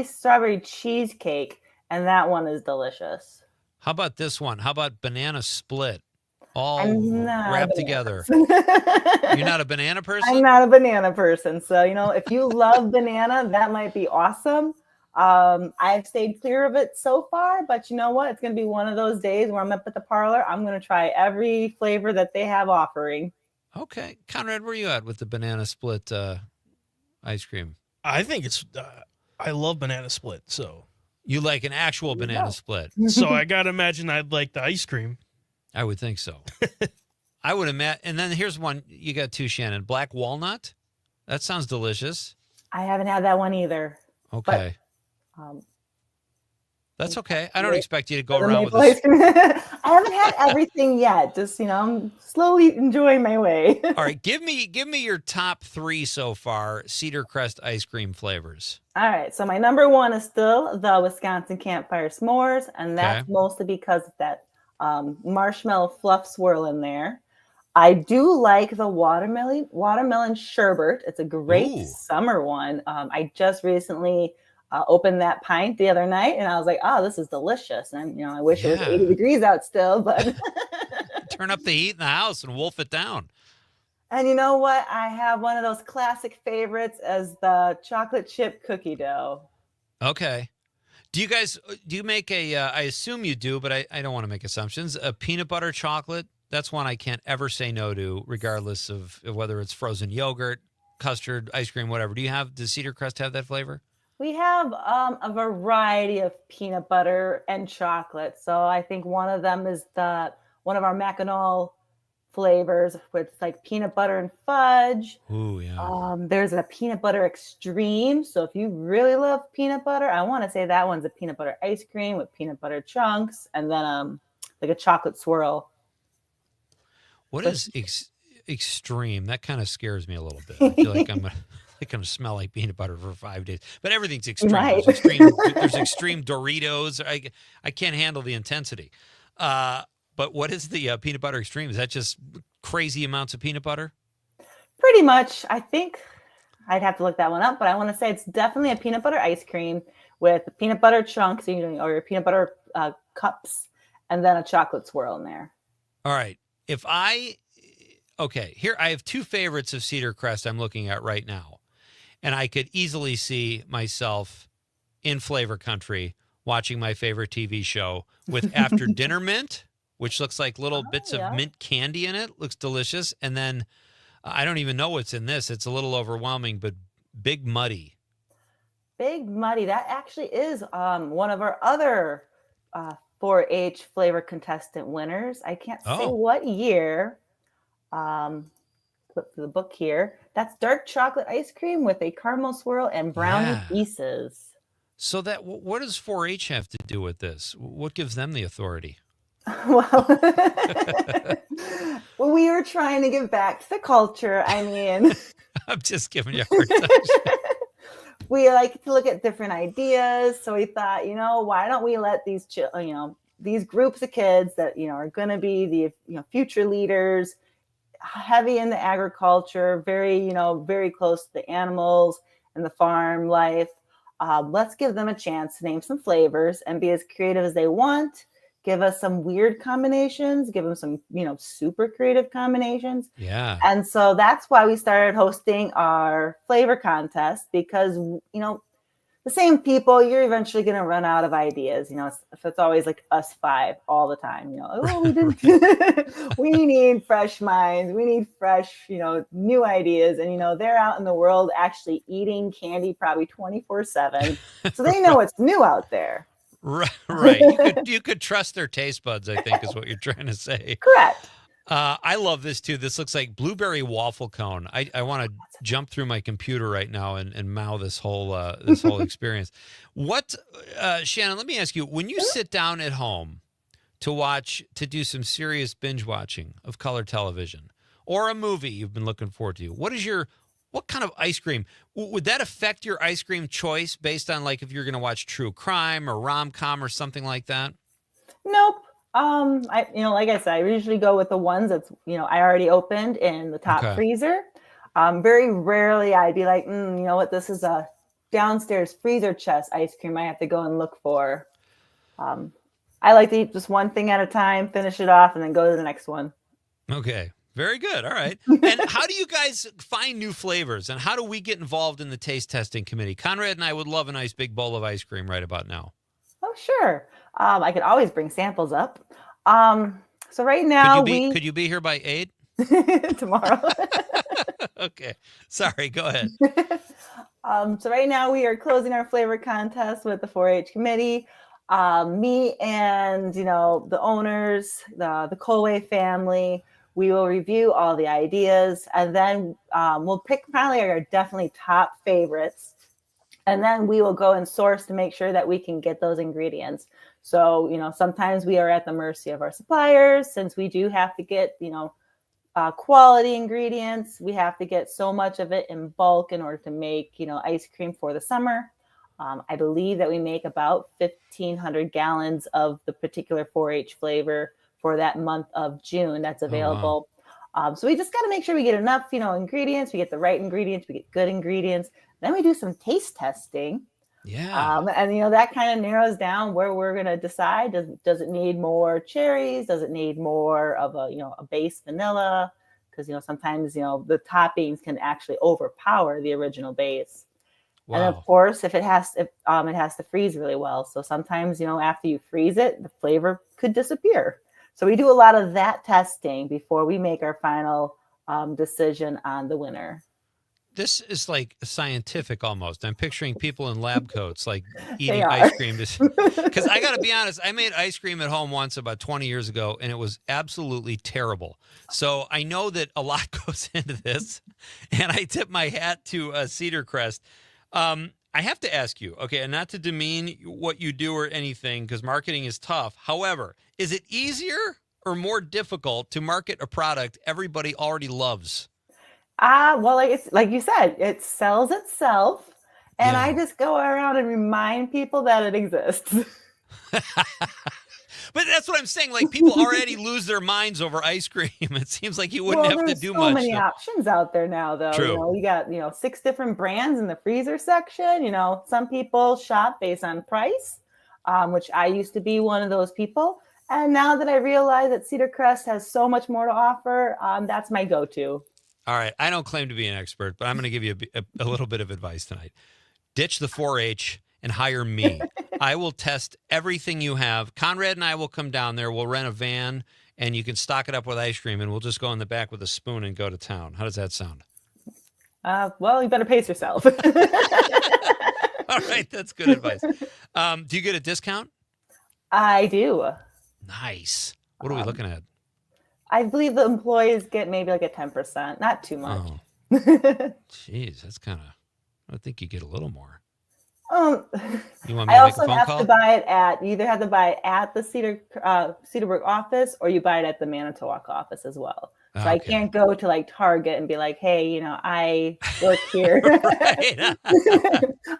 strawberry cheesecake, and that one is delicious. How about this one? How about banana split? All I'm not a wrapped banana together. person. You're not a banana person? I'm not a banana person. So, if you love banana, that might be awesome. I've stayed clear of it so far, but you know what? It's going to be one of those days where I'm up at the parlor. I'm going to try every flavor that they have offering. Okay. Conrad, where you at with the banana split ice cream? I think I love banana split. So You like an actual banana split? so I got to imagine I'd like the ice cream. I would think so. I would imagine. And then here's one. You got two, Shannon. Black walnut. That sounds delicious. I haven't had that one either. Okay. But, That's okay. I don't expect you to go the around with maple this. ice cream. I haven't had everything yet. Just, I'm slowly enjoying my way. All right. Give me your top 3 so far Cedar Crest ice cream flavors. All right. So my number one is still the Wisconsin Campfire S'mores. And that's Okay. mostly because of that marshmallow fluff swirl in there. I do like the watermelon sherbet. It's a great summer one. I just recently opened that pint the other night, and I was like, "Oh, this is delicious!" And I wish it was 80 degrees out still, but Turn up the heat in the house and wolf it down. and you know what? I have one of those classic favorites as the chocolate chip cookie dough. Okay. Do you make I assume you do, but I don't want to make assumptions, a peanut butter chocolate? That's one I can't ever say no to, regardless of whether it's frozen yogurt, custard, ice cream, whatever. Does Cedar Crest have that flavor? We have a variety of peanut butter and chocolate. So I think one of them is one of our Mackinac flavors with like peanut butter and fudge. Ooh, yeah. There's a peanut butter extreme. So if you really love peanut butter, I want to say that one's a peanut butter ice cream with peanut butter chunks, and then like a chocolate swirl. What is extreme? That kind of scares me a little bit. I feel like I'm gonna smell like peanut butter for 5 days. But everything's extreme. Right. There's extreme Doritos. I can't handle the intensity. But what is the peanut butter extreme? Is that just crazy amounts of peanut butter? Pretty much. I think I'd have to look that one up, but I want to say it's definitely a peanut butter ice cream with peanut butter chunks, or your peanut butter cups, and then a chocolate swirl in there. All right. Here I have two favorites of Cedar Crest I'm looking at right now. And I could easily see myself in flavor country watching my favorite TV show with After Dinner Mint, which looks like little bits of mint candy in it. Looks delicious. And then I don't even know what's in this. It's a little overwhelming, but Big Muddy. Big Muddy. That actually is one of our other 4-H flavor contestant winners. I can't say what year. Flip through the book here. That's dark chocolate ice cream with a caramel swirl and brownie pieces. So what does 4-H have to do with this? What gives them the authority? Well, we were trying to give back to the culture. I mean, I'm just giving you a hard time. We like to look at different ideas. So we thought, why don't we let these, these groups of kids that, are going to be the, future leaders, heavy in the agriculture, very, very close to the animals and the farm life. Let's give them a chance to name some flavors and be as creative as they want. Give us some weird combinations, give them some, super creative combinations. Yeah. And so that's why we started hosting our flavor contest, because, the same people, you're eventually going to run out of ideas. If it's always like us five all the time, we need fresh minds. We need fresh, new ideas. And, they're out in the world actually eating candy probably 24/7. So they know what's new out there. Right. You could trust their taste buds, I think is what you're trying to say. Correct. I love this too. This looks like blueberry waffle cone. I want to jump through my computer right now and mow this whole experience. What, Shannon, let me ask you, when you sit down at home to do some serious binge watching of color television or a movie you've been looking forward to, what kind of ice cream would that affect your ice cream choice based on, like, if you're going to watch true crime or rom-com or something like that? Nope. Like I said, I usually go with the ones that's, I already opened in the top freezer. Very rarely I'd be like, you know what, this is a downstairs freezer chest ice cream I have to go and look for. I like to eat just one thing at a time, finish it off, and then go to the next one. Okay. Very good. All right. And how do you guys find new flavors, and how do we get involved in the taste testing committee? Conrad and I would love a nice big bowl of ice cream right about now. Oh, sure. I could always bring samples up. So right now could you be here by 8? Tomorrow. Okay. Sorry. Go ahead. So right now we are closing our flavor contest with the 4-H committee. Me and, the owners, the Colway family, we will review all the ideas, and then we'll pick probably our definitely top favorites. And then we will go and source to make sure that we can get those ingredients. So, sometimes we are at the mercy of our suppliers, since we do have to get, quality ingredients. We have to get so much of it in bulk in order to make, ice cream for the summer. I believe that we make about 1,500 gallons of the particular 4-H flavor for that month of June that's available. Oh, wow. So we just got to make sure we get enough, ingredients. We get the right ingredients. We get good ingredients. Then we do some taste testing. Yeah. And, that kind of narrows down where we're going to decide. Does it need more cherries? Does it need more of a base vanilla? Because, sometimes, the toppings can actually overpower the original base. Wow. And of course, it has to freeze really well. So sometimes, after you freeze it, the flavor could disappear. So we do a lot of that testing before we make our final decision on the winner. This is like scientific almost. I'm picturing people in lab coats like eating They are. ice cream. Because I got to be honest, I made ice cream at home once about 20 years ago, and it was absolutely terrible. So I know that a lot goes into this, and I tip my hat to Cedar Crest. I have to ask you, okay, and not to demean what you do or anything, because marketing is tough. However, is it easier or more difficult to market a product everybody already loves? Well, like you said, it sells itself, and Yeah. I just go around and remind people that it exists. But that's what I'm saying. Like, people already lose their minds over ice cream. It seems like you wouldn't have to there's do so much. many options out there now, though. True. You got 6 different brands in the freezer section. Some people shop based on price, which I used to be one of those people. And now that I realize that Cedar Crest has so much more to offer, that's my go-to. All right. I don't claim to be an expert, but I'm going to give you a little bit of advice tonight. Ditch the 4-H and hire me. I will test everything you have. Conrad and I will come down there. We'll rent a van, and you can stock it up with ice cream, and we'll just go in the back with a spoon and go to town. How does that sound? Well, you better pace yourself. All right. That's good advice. Do you get a discount? I do. Nice. What are we looking at? I believe the employees get maybe like a 10%, not too much. Oh. Jeez, that's kind of, I think you get a little more. You want me I to make a also phone have call? to buy it you either have to buy it at the Cedarburg office, or you buy it at the Manitowoc office as well. So I can't go to like Target and be like, hey, I work here.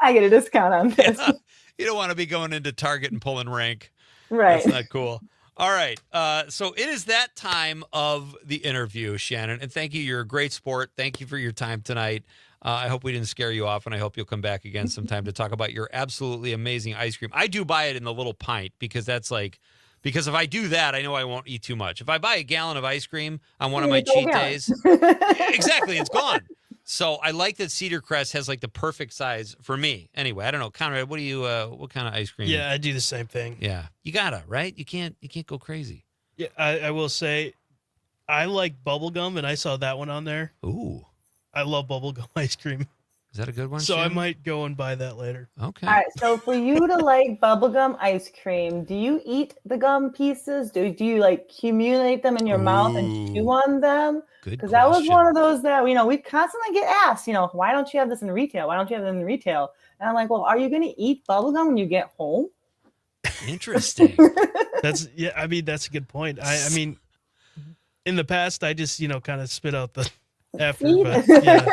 I get a discount on this. Yeah. You don't want to be going into Target and pulling rank. Right. That's not cool. All right. So it is that time of the interview, Shannon. And thank you. You're a great sport. Thank you for your time tonight. I hope we didn't scare you off, and I hope you'll come back again sometime to talk about your absolutely amazing ice cream. I do buy it in the little pint because because if I do that, I know I won't eat too much. If I buy a gallon of ice cream on one of my cheat days, exactly, it's gone. So I like that Cedar Crest has like the perfect size for me. Anyway, I don't know, Conrad, what kind of ice cream? Yeah, I do the same thing. Yeah, you gotta, right? You can't go crazy. Yeah, I will say, I like bubblegum, and I saw that one on there. Ooh, I love bubblegum ice cream. Is that a good one? So Shannon? I might go and buy that later. Okay. All right. So for you to like bubblegum ice cream, do you eat the gum pieces? Do you like accumulate them in your mouth and chew on them? Because that was one of those that, we constantly get asked, why don't you have this in retail? Why don't you have it in retail? And I'm like, well, are you going to eat bubblegum when you get home? Interesting. That's a good point. I mean, in the past, I just, kind of spit out the after, but yeah.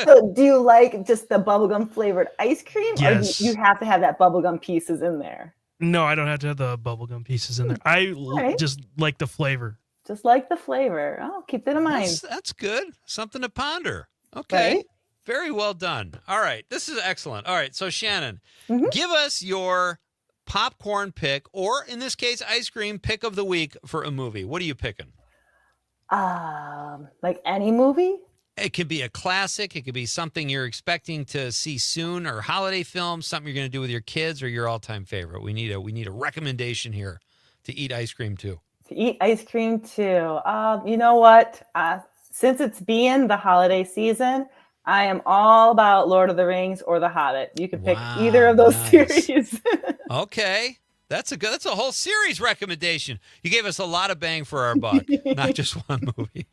So do you like just the bubblegum flavored ice cream? Yes. Or do you have to have that bubblegum pieces in there? No, I don't have to have the bubblegum pieces in there. I just like the flavor. Just like the flavor. Oh, keep that in mind. That's good. Something to ponder. Okay. Right? Very well done. All right. This is excellent. All right. So, Shannon, give us your popcorn pick, or in this case, ice cream pick of the week for a movie. What are you picking? Like any movie? It could be a classic. It could be something you're expecting to see soon, or holiday film, something you're going to do with your kids, or your all-time favorite. We need a recommendation here to eat ice cream too. To eat ice cream too. You know what? Since it's being the holiday season, I am all about Lord of the Rings or The Hobbit. You can pick either of those series. Okay. That's a whole series recommendation. You gave us a lot of bang for our buck, not just one movie.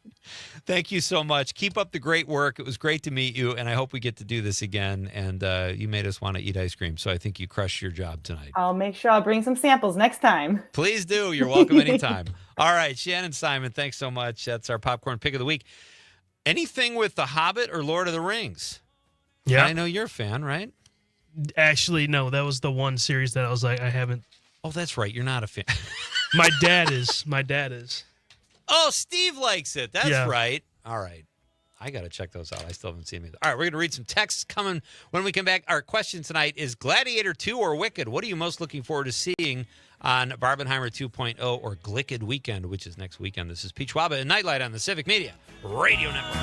Thank you so much. Keep up the great work. It was great to meet you, and I hope we get to do this again. And you made us want to eat ice cream, so I think you crushed your job tonight. I'll make sure I'll bring some samples next time. Please do. You're welcome anytime. All right, Shannon Simon, thanks so much. That's our popcorn pick of the week. Anything with The Hobbit or Lord of the Rings? Yeah. I know you're a fan, right? Actually, no, that was the one series that I was like, I haven't. Oh, that's right. You're not a fan. My dad is. Oh, Steve likes it. That's Yeah. right. All right. I got to check those out. I still haven't seen them either. All right, we're going to read some texts coming when we come back. Our question tonight is Gladiator 2 or Wicked? What are you most looking forward to seeing on Barbenheimer 2.0 or Glicked Weekend, which is next weekend? This is Pete Schwaba and Nightlight on the Civic Media Radio Network.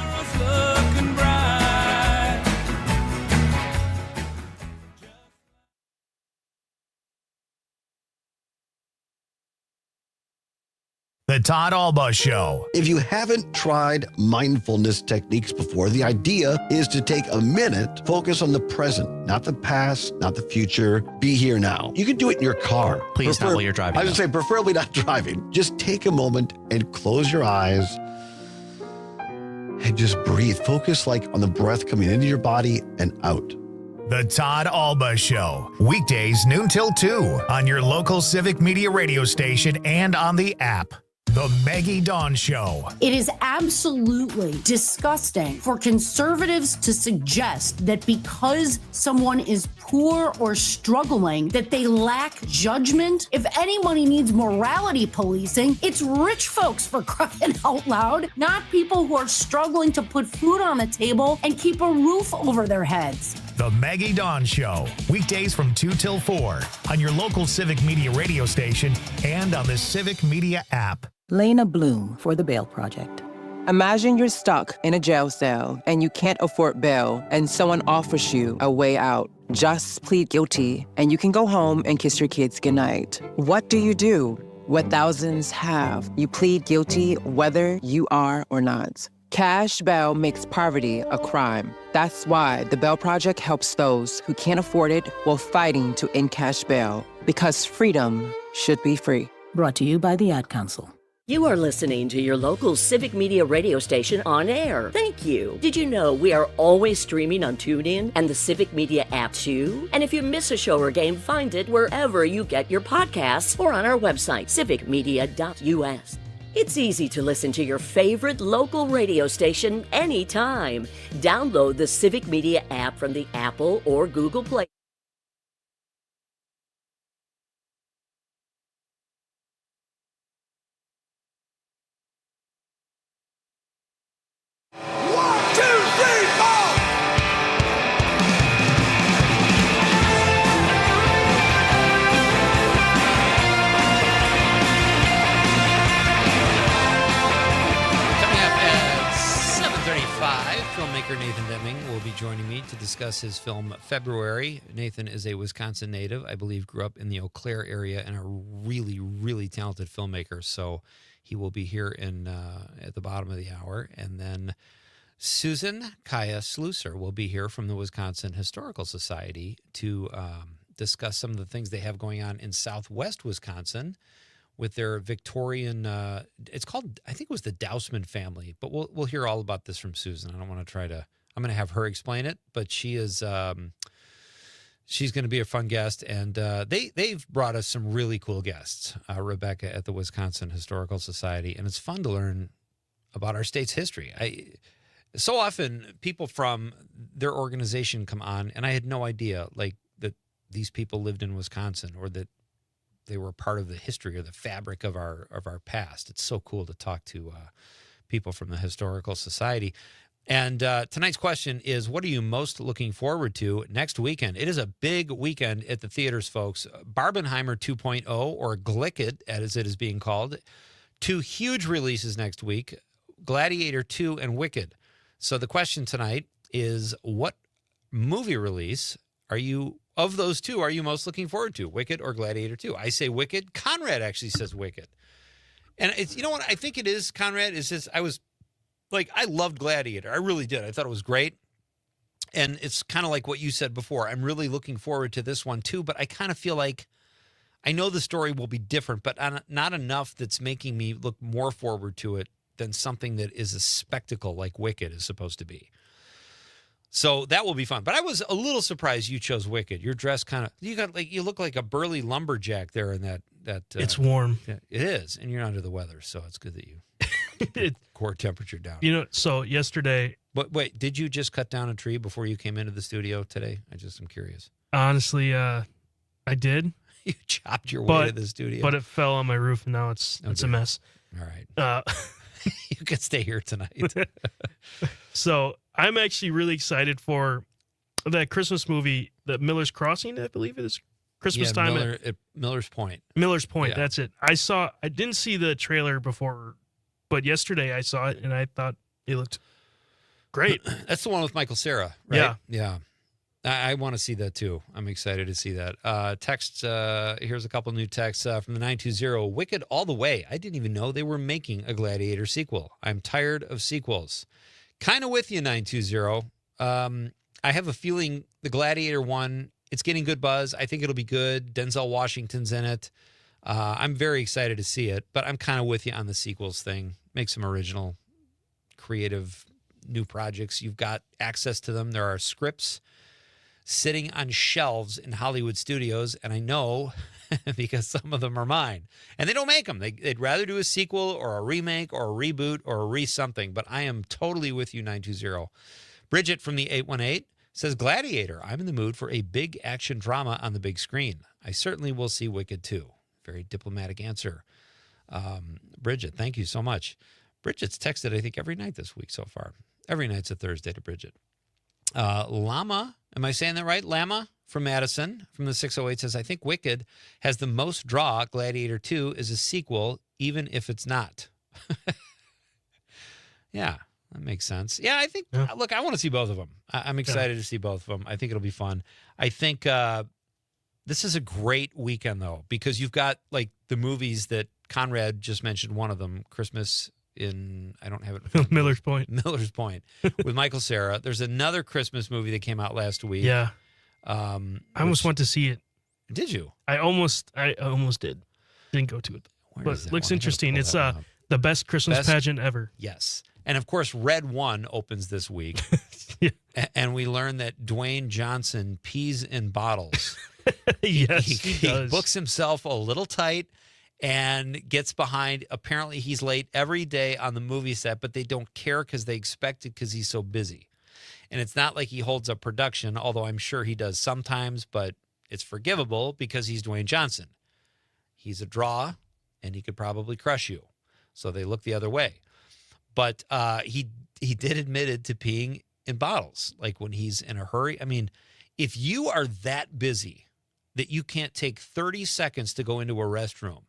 The Todd Alba Show. If you haven't tried mindfulness techniques before, the idea is to take a minute, focus on the present, not the past, not the future. Be here now. You can do it in your car. Please, not while you're driving. I would say preferably not driving. Just take a moment and close your eyes and just breathe. Focus like on the breath coming into your body and out. The Todd Alba Show. Weekdays noon till 2 on your local Civic Media radio station and on the app. The Maggie Dawn Show. It is absolutely disgusting for conservatives to suggest that because someone is poor or struggling, that they lack judgment. If anybody needs morality policing, it's rich folks, for crying out loud, not people who are struggling to put food on the table and keep a roof over their heads. The Maggie Dawn Show. Weekdays from 2 till 4 on your local Civic Media radio station and on the Civic Media app. Lena Bloom for the Bail Project. Imagine you're stuck in a jail cell and you can't afford bail and someone offers you a way out. Just plead guilty and you can go home and kiss your kids goodnight. What do you do? What thousands have. You plead guilty whether you are or not. Cash bail makes poverty a crime. That's why the Bail Project helps those who can't afford it while fighting to end cash bail. Because freedom should be free. Brought to you by the Ad Council. You are listening to your local Civic Media radio station on air. Thank you. Did you know we are always streaming on TuneIn and the Civic Media app too? And if you miss a show or game, find it wherever you get your podcasts or on our website, civicmedia.us. It's easy to listen to your favorite local radio station anytime. Download the Civic Media app from the Apple or Google Play. Filmmaker Nathan Deming will be joining me to discuss his film February. Nathan is a Wisconsin native, I believe grew up in the Eau Claire area, and a really, really talented filmmaker. So he will be here at the bottom of the hour. And then Susan Kaya Slusser will be here from the Wisconsin Historical Society to discuss some of the things they have going on in southwest Wisconsin with their Victorian, it's called, I think it was the Dousman family, but we'll hear all about this from Susan. I don't want to try to, I'm going to have her explain it, but she is, she's going to be a fun guest, and they've brought us some really cool guests, Rebecca at the Wisconsin Historical Society, and it's fun to learn about our state's history. So often people from their organization come on, and I had no idea, like, that these people lived in Wisconsin, or that they were part of the history or the fabric of our past. It's so cool to talk to people from the Historical Society. And tonight's question is, what are you most looking forward to next weekend? It is a big weekend at the theaters, folks. Barbenheimer 2.0, or Glicket, as it is being called. 2 huge releases next week, Gladiator 2 and Wicked. So the question tonight is, what movie release of those 2 are you most looking forward to, Wicked or Gladiator 2? I say Wicked. Conrad actually says Wicked. And it's, you know what I think it is, Conrad? Is just, I loved Gladiator. I really did. I thought it was great. And it's kind of like what you said before. I'm really looking forward to this one too, but I kind of feel like I know the story will be different, but not enough that's making me look more forward to it than something that is a spectacle like Wicked is supposed to be. So that will be fun. But I was a little surprised you chose Wicked. Your dress you look like a burly lumberjack there in that. It's warm. It is, and you're under the weather, so it's good that you get core temperature down. So yesterday. But wait, did you just cut down a tree before you came into the studio today? I'm curious. Honestly, I did. You chopped your way to the studio. But it fell on my roof, and now it's a mess. All right. You can stay here tonight. So I'm actually really excited for that Christmas movie, the Miller's Crossing, I believe it is. Christmas time at Miller's Point. Miller's Point, yeah. That's it. I didn't see the trailer before, but yesterday I saw it, and I thought it looked great. That's the one with Michael Cera, right? Yeah. I want to see that too. I'm excited to see that. Here's a couple new texts from the 920. Wicked all the way. I didn't even know they were making a Gladiator sequel. I'm tired of sequels. Kind of with you, 920. I have a feeling the Gladiator one, it's getting good buzz. I think it'll be good. Denzel Washington's in it. I'm very excited to see it, but I'm kind of with you on the sequels thing. Make some original, creative, new projects. You've got access to them. There are scripts sitting on shelves in Hollywood studios, and I know because some of them are mine. And they don't make them. They'd rather do a sequel or a remake or a reboot or a re-something, but I am totally with you, 920. Bridget from the 818 says, Gladiator, I'm in the mood for a big action drama on the big screen. I certainly will see Wicked too. Very diplomatic answer. Bridget, thank you so much. Bridget's texted, I think, every night this week so far. Every night's a Thursday to Bridget. Lama, am I saying that right? Lama from Madison from the 608 says, I think Wicked has the most draw. Gladiator 2 is a sequel, even if it's not. Yeah, that makes sense. Yeah, I think, look, I want to see both of them. I'm excited to see both of them. I think it'll be fun. I think this is a great weekend, though, because you've got, like, the movies that Conrad just mentioned, one of them, Christmas in, I don't have it. Miller's Point. Miller's Point with Michael Cera. There's another Christmas movie that came out last week. Yeah. I almost went to see it. Did you? I almost did. Didn't go to it. But it looks interesting. It's the best Christmas pageant ever. Yes. And of course, Red 1 opens this week. Yeah. And we learn that Dwayne Johnson pees in bottles. Yes, he does. books himself a little tight and gets behind. Apparently, he's late every day on the movie set, but they don't care because they expect it because he's so busy. And it's not like he holds up production, although I'm sure he does sometimes, but it's forgivable because he's Dwayne Johnson. He's a draw, and he could probably crush you. So they look the other way. But he did admit it to peeing in bottles, like when he's in a hurry. I mean, if you are that busy that you can't take 30 seconds to go into a restroom.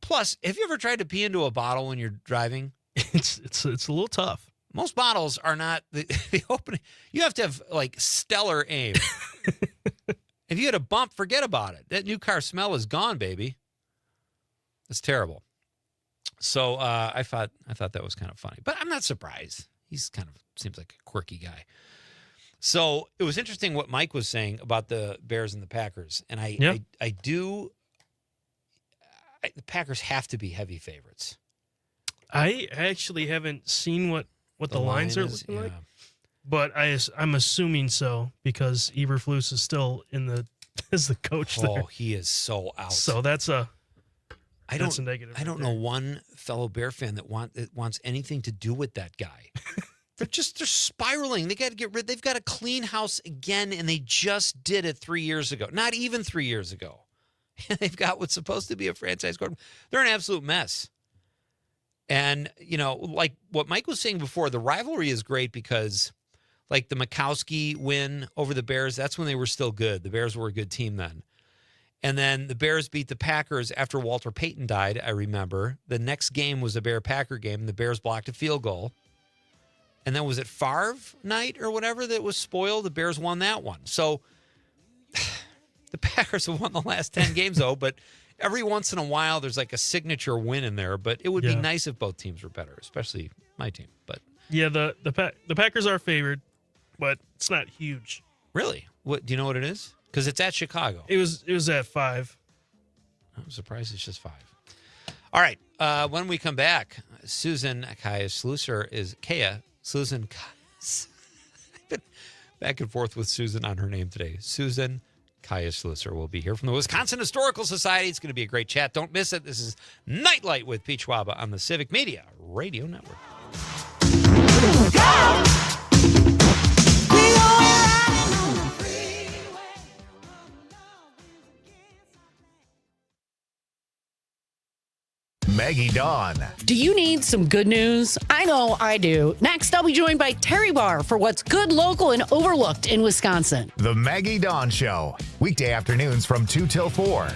Plus, have you ever tried to pee into a bottle when you're driving? It's a little tough. Most bottles are not the opening. You have to have like stellar aim. If you had a bump, forget about it. That new car smell is gone, baby. It's terrible. So I thought that was kind of funny, but I'm not surprised. He's kind of seems like a quirky guy. So it was interesting what Mike was saying about the Bears and the Packers, and the Packers have to be heavy favorites. I actually haven't seen what the lines are looking like, but I'm assuming so because Eberflus is still as the coach there. Oh, he is so out. So that's a negative. I don't know one fellow Bear fan that wants anything to do with that guy. They're spiraling. They've got to clean house again, and they just did it 3 years ago. Not even 3 years ago. They've got what's supposed to be a franchise quarterback. They're an absolute mess. And, like what Mike was saying before, the rivalry is great because, like the Mikowski win over the Bears, that's when they were still good. The Bears were a good team then. And then the Bears beat the Packers after Walter Payton died, I remember. The next game was a Bear-Packer game, and the Bears blocked a field goal. And then was it Favre night or whatever that was spoiled? The Bears won that one. So the Packers have won the last 10 games, though, but every once in a while there's like a signature win in there. But it would be nice if both teams were better, especially my team. But yeah, the Packers are favored, but it's not huge. Really? What do you know what it is? Because it's at Chicago. It was at 5. I'm surprised it's just 5. All right. When we come back, Susan Kaya-Slusser is Kaya. Susan, I've been back and forth with Susan on her name today. Susan Kaya-Slusser will be here from the Wisconsin Historical Society. It's going to be a great chat. Don't miss it. This is Night Light with Pete Schwaba on the Civic Media Radio Network. Maggie Dawn. Do you need some good news? I know I do. Next, I'll be joined by Terry Barr for what's good, local, and overlooked in Wisconsin. The Maggie Dawn Show. Weekday afternoons from 2 till 4.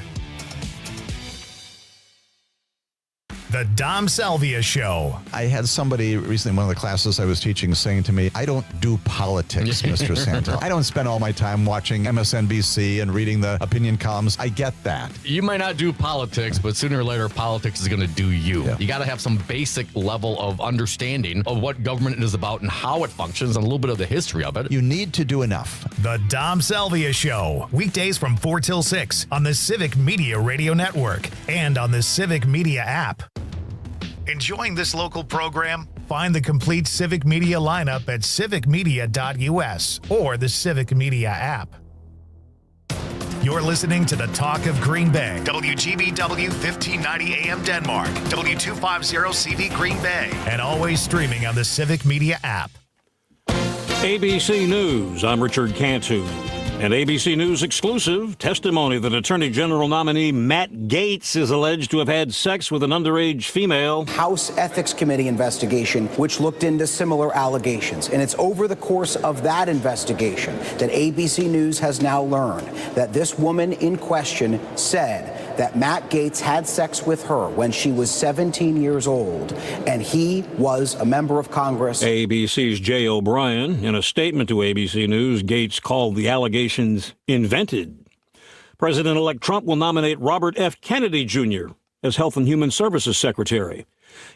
The Dom Salvia Show. I had somebody recently in one of the classes I was teaching saying to me, I don't do politics, Mr. Santel. I don't spend all my time watching MSNBC and reading the opinion columns. I get that. You might not do politics, but sooner or later, politics is going to do you. Yeah. You got to have some basic level of understanding of what government is about and how it functions and a little bit of the history of it. You need to do enough. The Dom Salvia Show. Weekdays from 4 till 6 on the Civic Media Radio Network and on the Civic Media app. Enjoying this local program? Find the complete Civic Media lineup at civicmedia.us or the Civic Media app. You're listening to the Talk of Green Bay. WGBW 1590 AM Denmark. W250CV Green Bay. And always streaming on the Civic Media app. ABC News, I'm Richard Cantu. An ABC News exclusive testimony that Attorney General nominee Matt Gaetz is alleged to have had sex with an underage female. House Ethics Committee investigation, which looked into similar allegations. And it's over the course of that investigation that ABC News has now learned that this woman in question said that Matt Gaetz had sex with her when she was 17 years old, and he was a member of Congress. ABC's Jay O'Brien. In a statement to ABC News, Gaetz called the allegations invented. President-elect Trump will nominate Robert F. Kennedy Jr. as Health and Human Services Secretary.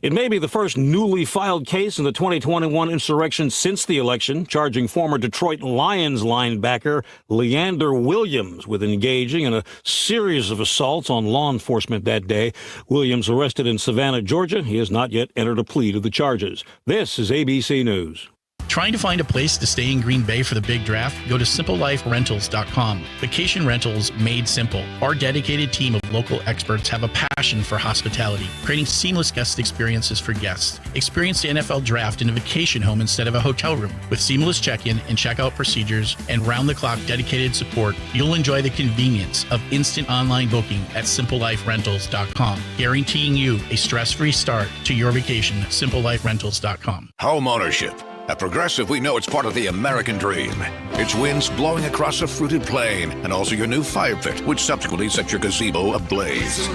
It may be the first newly filed case in the 2021 insurrection since the election, charging former Detroit Lions linebacker Leander Williams with engaging in a series of assaults on law enforcement that day. Williams arrested in Savannah, Georgia. He has not yet entered a plea to the charges. This is ABC News. Trying to find a place to stay in Green Bay for the big draft? Go to simpleliferentals.com. Vacation rentals made simple. Our dedicated team of local experts have a passion for hospitality, creating seamless guest experiences for guests. Experience the NFL draft in a vacation home instead of a hotel room. With seamless check-in and check-out procedures and round-the-clock dedicated support, you'll enjoy the convenience of instant online booking at simpleliferentals.com, guaranteeing you a stress-free start to your vacation. simpleliferentals.com. Home ownership. At Progressive, we know it's part of the American dream. It's winds blowing across a fruited plain, and also your new fire pit, which subsequently sets your gazebo ablaze.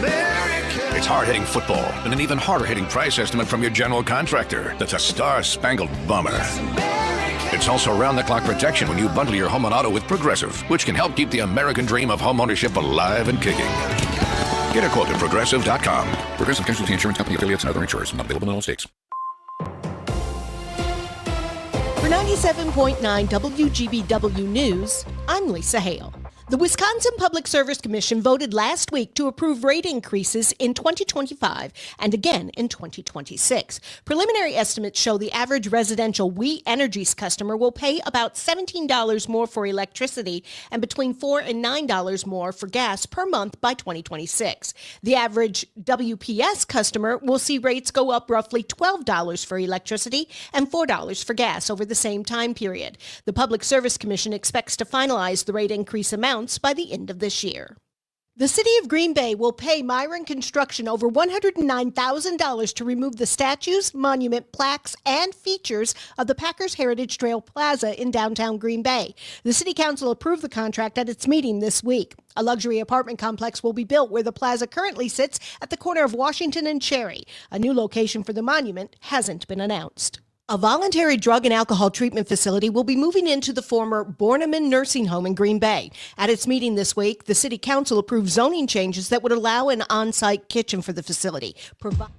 It's hard-hitting football, and an even harder-hitting price estimate from your general contractor. That's a star-spangled bummer. It's also round-the-clock protection when you bundle your home and auto with Progressive, which can help keep the American dream of home ownership alive and kicking. Get a quote at Progressive.com. Progressive Casualty Insurance Company affiliates and other insurers. Not available in all states. For 97.9 WGBW News, I'm Lisa Hale. The Wisconsin Public Service Commission voted last week to approve rate increases in 2025 and again in 2026. Preliminary estimates show the average residential We Energies customer will pay about $17 more for electricity and between $4 and $9 more for gas per month by 2026. The average WPS customer will see rates go up roughly $12 for electricity and $4 for gas over the same time period. The Public Service Commission expects to finalize the rate increase amount by the end of this year. The city of Green Bay will pay Myron Construction over $109,000 to remove the statues, monument, plaques, and features of the Packers Heritage Trail Plaza in downtown Green Bay. The city council approved the contract at its meeting this week. A luxury apartment complex will be built where the plaza currently sits at the corner of Washington and Cherry. A new location for the monument hasn't been announced. A voluntary drug and alcohol treatment facility will be moving into the former Borneman Nursing Home in Green Bay. At its meeting this week, the city council approved zoning changes that would allow an on-site kitchen for the facility. The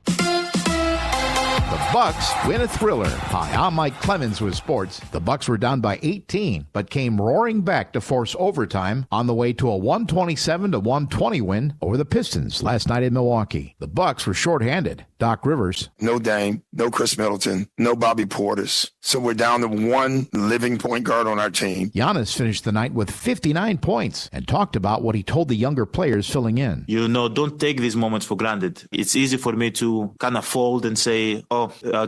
Bucks win a thriller. Hi, I'm Mike Clemens with sports. The Bucks were down by 18, but came roaring back to force overtime on the way to a 127-120 win over the Pistons last night in Milwaukee. The Bucks were shorthanded. Doc Rivers. No Dame, no Chris Middleton, no Bobby Portis. So we're down to one living point guard on our team. Giannis finished the night with 59 points and talked about what he told the younger players filling in. Don't take these moments for granted. It's easy for me to kind of fold and say,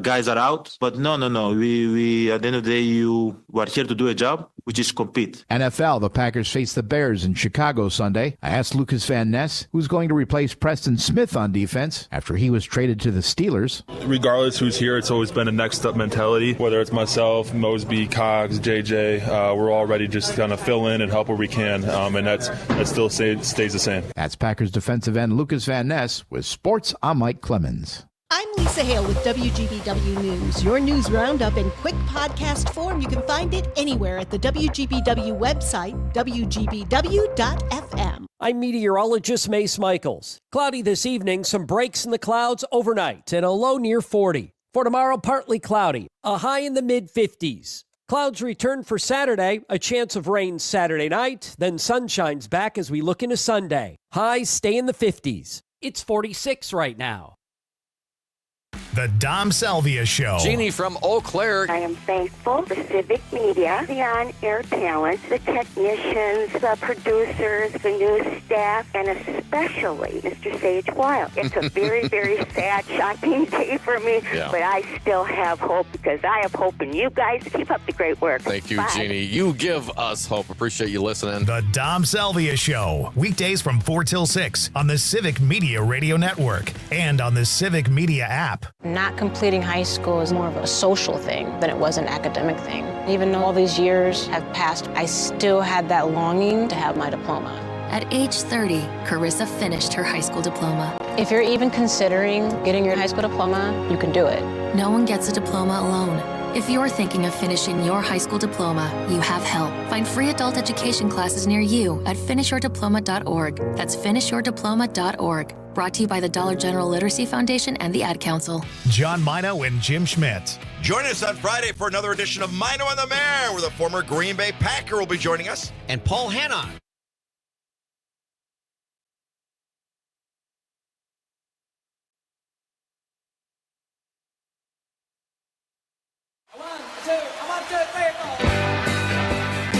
guys are out. But no. We at the end of the day, you are here to do a job. which is compete. NFL, the Packers face the Bears in Chicago Sunday. I asked Lucas Van Ness who's going to replace Preston Smith on defense after he was traded to the Steelers. Regardless who's here, it's always been a next up mentality. Whether it's myself, Mosby, Cogs, JJ, we're all ready just to kind of fill in and help where we can, and that still stays the same. That's Packers defensive end Lucas Van Ness with Sports. I'm Mike Clemens. I'm Lisa Hale with WGBW News. Your news roundup in quick podcast form. You can find it anywhere at the WGBW website, WGBW.fm. I'm meteorologist Mace Michaels. Cloudy this evening, some breaks in the clouds overnight and a low near 40. For tomorrow, partly cloudy, a high in the mid-50s. Clouds return for Saturday, a chance of rain Saturday night, then sunshine's back as we look into Sunday. Highs stay in the 50s. It's 46 right now. The Dom Salvia Show. Jeannie from Eau Claire. I am thankful for Civic Media, the on-air talent, the technicians, the producers, the news staff, and especially Mr. Sage Wild. It's a very, very sad, shocking day for me, but I still have hope because I have hope in you guys. Keep up the great work. Thank you, Bye. Jeannie. You give us hope. Appreciate you listening. The Dom Salvia Show. Weekdays from 4 till 6 on the Civic Media Radio Network and on the Civic Media app. Not completing high school is more of a social thing than it was an academic thing. Even though all these years have passed, I still had that longing to have my diploma. At age 30, Carissa finished her high school diploma. If you're even considering getting your high school diploma, you can do it. No one gets a diploma alone. If you're thinking of finishing your high school diploma, you have help. Find free adult education classes near you at finishyourdiploma.org. That's finishyourdiploma.org. Brought to you by the Dollar General Literacy Foundation and the Ad Council. John Mino and Jim Schmidt. Join us on Friday for another edition of Mino and the Mayor, where the former Green Bay Packer will be joining us. And Paul Hanna.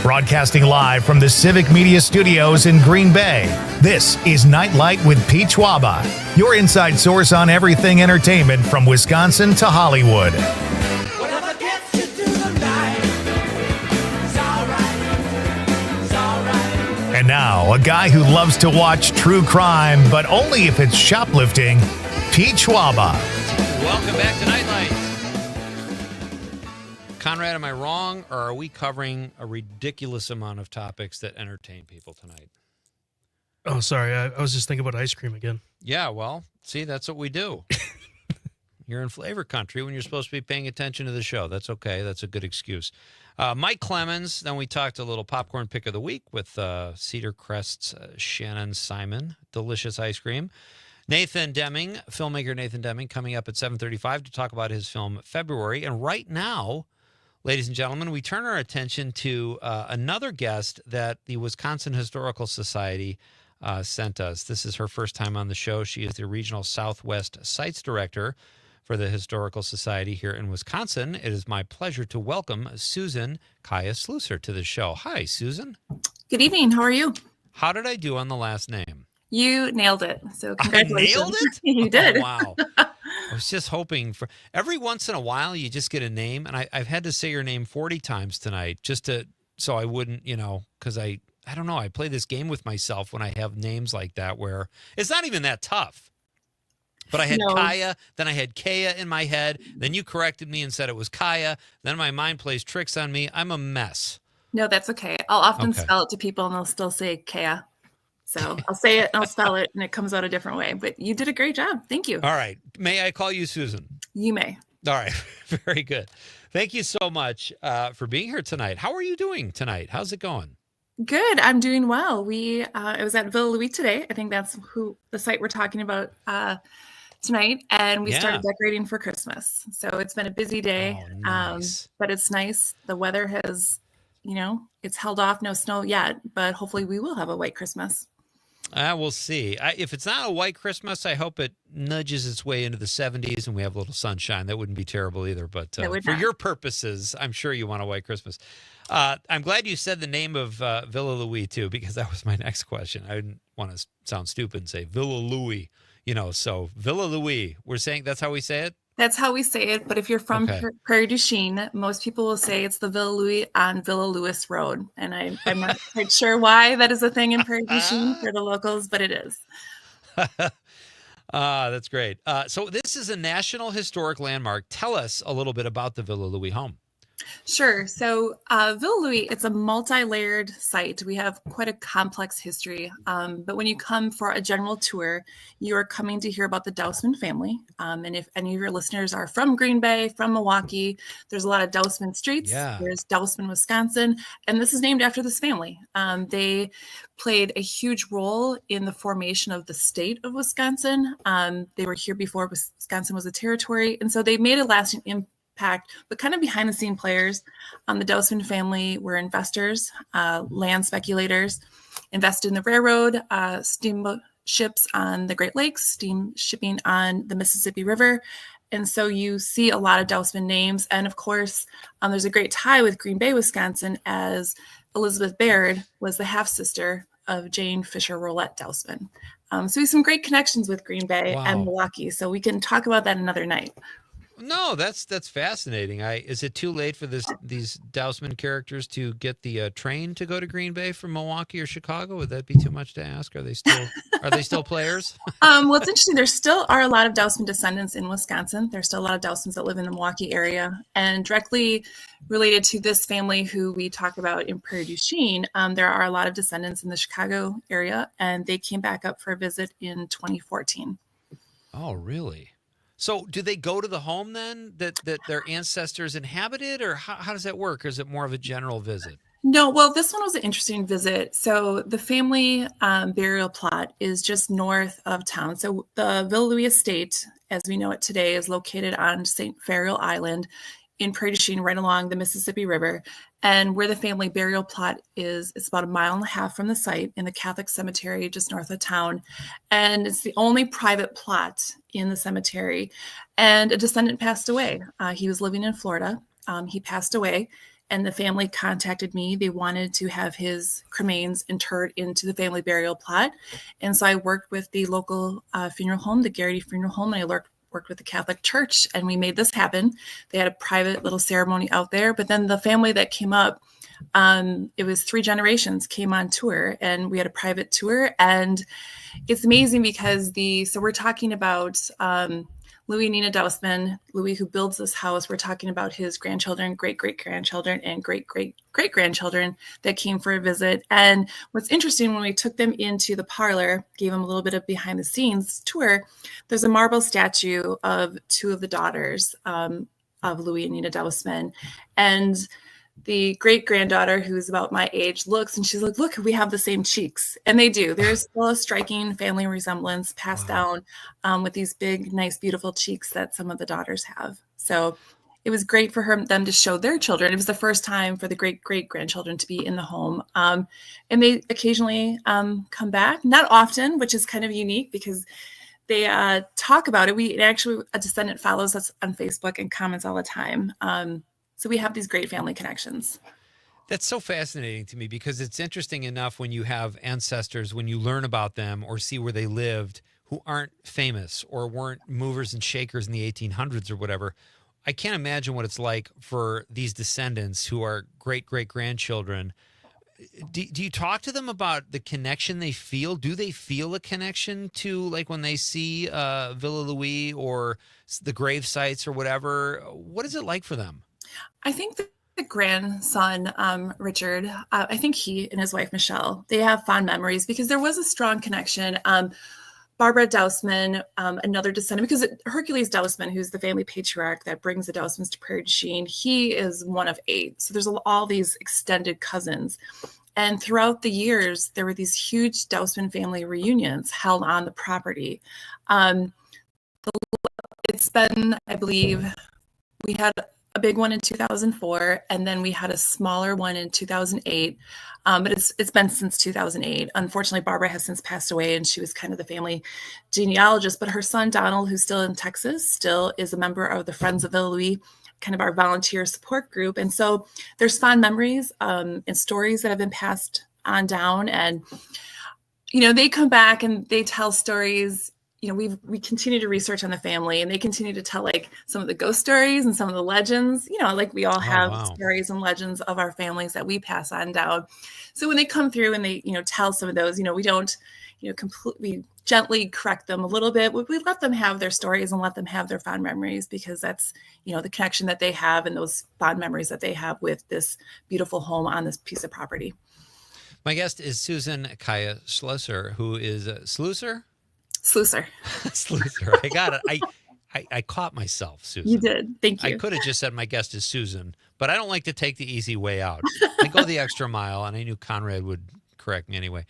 Broadcasting live from the Civic Media Studios in Green Bay, this is Night Light with Pete Schwaba, your inside source on everything entertainment from Wisconsin to Hollywood. And now, a guy who loves to watch true crime, but only if it's shoplifting, Pete Schwaba. Welcome back to Nightlight. Conrad, am I wrong, or are we covering a ridiculous amount of topics that entertain people tonight? Oh, sorry. I was just thinking about ice cream again. Yeah, well, see, that's what we do. You're in flavor country when you're supposed to be paying attention to the show. That's okay. That's a good excuse. Mike Clemens, then we talked a little popcorn pick of the week with Cedar Crest's Shannon Simon, delicious ice cream. Nathan Deming, filmmaker Nathan Deming, coming up at 7:35 to talk about his film February. And right now, ladies and gentlemen, we turn our attention to another guest that the Wisconsin Historical Society sent us. This is her first time on the show. She is the Regional Southwest Sites Director for the Historical Society here in Wisconsin. It is my pleasure to welcome Susan Kaya Slusser to the show. Hi, Susan. Good evening. How are you? How did I do on the last name? You nailed it. So I congratulations. nailed it? You did. Oh, wow. I was just hoping for every once in a while you just get a name, and I've had to say your name 40 times tonight just to so I wouldn't, because I don't know. I play this game with myself when I have names like that where it's not even that tough. But I had Kaya, then I had Kaya in my head. Then you corrected me and said it was Kaya. Then my mind plays tricks on me. I'm a mess. No, that's okay. I'll often spell it to people and they'll still say Kaya. So I'll say it and I'll spell it and it comes out a different way. But you did a great job. Thank you. All right. May I call you Susan? You may. All right. Very good. Thank you so much for being here tonight. How are you doing tonight? How's it going? Good. I'm doing well. It was at Villa Louis today. I think that's the site we're talking about tonight. And we started decorating for Christmas. So it's been a busy day. Oh, nice. But it's nice. The weather has, it's held off. No snow yet. But hopefully we will have a white Christmas. We'll see. If it's not a white Christmas, I hope it nudges its way into the 70s and we have a little sunshine. That wouldn't be terrible either. But for your purposes, I'm sure you want a white Christmas. I'm glad you said the name of Villa Louis, too, because that was my next question. I didn't want to sound stupid and say Villa Louis, so Villa Louis. We're saying that's how we say it? That's how we say it. But if you're from Okay. Prairie du Chien, most people will say it's the Villa Louis on Villa Lewis Road. And I'm not quite sure why that is a thing in Prairie du Chien for the locals, but it is. That's great. So this is a National Historic Landmark. Tell us a little bit about the Villa Louis home. Sure. So Villa Louis, it's a multi-layered site. We have quite a complex history. But when you come for a general tour, you are coming to hear about the Dousman family. And if any of your listeners are from Green Bay, from Milwaukee, there's a lot of Dousman streets. Yeah. There's Dousman, Wisconsin. And this is named after this family. They played a huge role in the formation of the state of Wisconsin. They were here before Wisconsin was a territory. And so they made a lasting impact, but kind of behind the scene players. The Dousman family were investors, land speculators, invested in the railroad, steamboat ships on the Great Lakes, steam shipping on the Mississippi River. And so you see a lot of Dousman names. And of course, there's a great tie with Green Bay, Wisconsin, as Elizabeth Baird was the half-sister of Jane Fisher Rolette Dousman. So we have some great connections with Green Bay and Milwaukee. So we can talk about that another night. No, that's fascinating. Is it too late for these Dousman characters to get the train to go to Green Bay from Milwaukee or Chicago? Would that be too much to ask? Are they still players? Well, it's interesting. There still are a lot of Dousman descendants in Wisconsin. There's still a lot of Dousmans that live in the Milwaukee area, and directly related to this family who we talk about in Prairie du Chien, there are a lot of descendants in the Chicago area, and they came back up for a visit in 2014. Oh, really? So do they go to the home then that their ancestors inhabited, or how does that work? Or is it more of a general visit? No, well, this one was an interesting visit. So the family burial plot is just north of town. So the Villa Louis estate, as we know it today, is located on St. Farial Island in Prairie du Chien, right along the Mississippi River. And where the family burial plot is, it's about 1.5 miles from the site in the Catholic cemetery just north of town. And it's the only private plot in the cemetery. And a descendant passed away. He was living in Florida. He passed away, and the family contacted me. They wanted to have his cremains interred into the family burial plot. And so I worked with the local funeral home, the Garrity Funeral Home, and I worked with the Catholic Church, and we made this happen. They had a private little ceremony out there, but then the family that came up, it was 3 generations came on tour, and we had a private tour. And it's amazing because so we're talking about Louis and Nina Dousman, Louis who builds this house. We're talking about his grandchildren, great-great-grandchildren, and great-great-great-grandchildren that came for a visit. And what's interesting, when we took them into the parlor, gave them a little bit of behind-the-scenes tour, there's a marble statue of 2 of the daughters of Louis and Nina Dousman. And the great-granddaughter, who's about my age, looks and she's like, look, we have the same cheeks. And they do. There's still a striking family resemblance passed down with these big, nice, beautiful cheeks that some of the daughters have. So it was great for them to show their children. It was the first time for the great-great-grandchildren to be in the home. And they occasionally come back, not often, which is kind of unique because they talk about it. A descendant follows us on Facebook and comments all the time. So we have these great family connections. That's so fascinating to me because it's interesting enough when you have ancestors, when you learn about them or see where they lived, who aren't famous or weren't movers and shakers in the 1800s or whatever. I can't imagine what it's like for these descendants who are great-great-grandchildren. Do you talk to them about the connection they feel? Do they feel a connection to, like, when they see Villa Louis or the grave sites or whatever? What is it like for them? I think the grandson, Richard, I think he and his wife, Michelle, they have fond memories because there was a strong connection. Barbara Dousman, another descendant, because Hercules Dousman, who's the family patriarch that brings the Dousmans to Prairie du Chien, he is one of 8. So there's all these extended cousins. And throughout the years, there were these huge Dousman family reunions held on the property. It's been, I believe, we had a big one in 2004, and then we had a smaller one in 2008. But it's been since 2008. Unfortunately, Barbara has since passed away, and she was kind of the family genealogist. But her son, Donald, who's still in Texas, still is a member of the Friends of Villa Louis, kind of our volunteer support group. And so there's fond memories and stories that have been passed on down. And, they come back and they tell stories we continue to research on the family, and they continue to tell like some of the ghost stories and some of the legends, like we all have stories and legends of our families that we pass on down. So when they come through and they, tell some of those, we don't, completely gently correct them a little bit. We let them have their stories and let them have their fond memories, because that's, the connection that they have and those fond memories that they have with this beautiful home on this piece of property. My guest is Susan Kaya Schlusser, who is Slusser? Slusser. Slusser. I got it. I caught myself, Susan. You did. Thank you. I could have just said my guest is Susan, but I don't like to take the easy way out. I go the extra mile, and I knew Conrad would correct me anyway.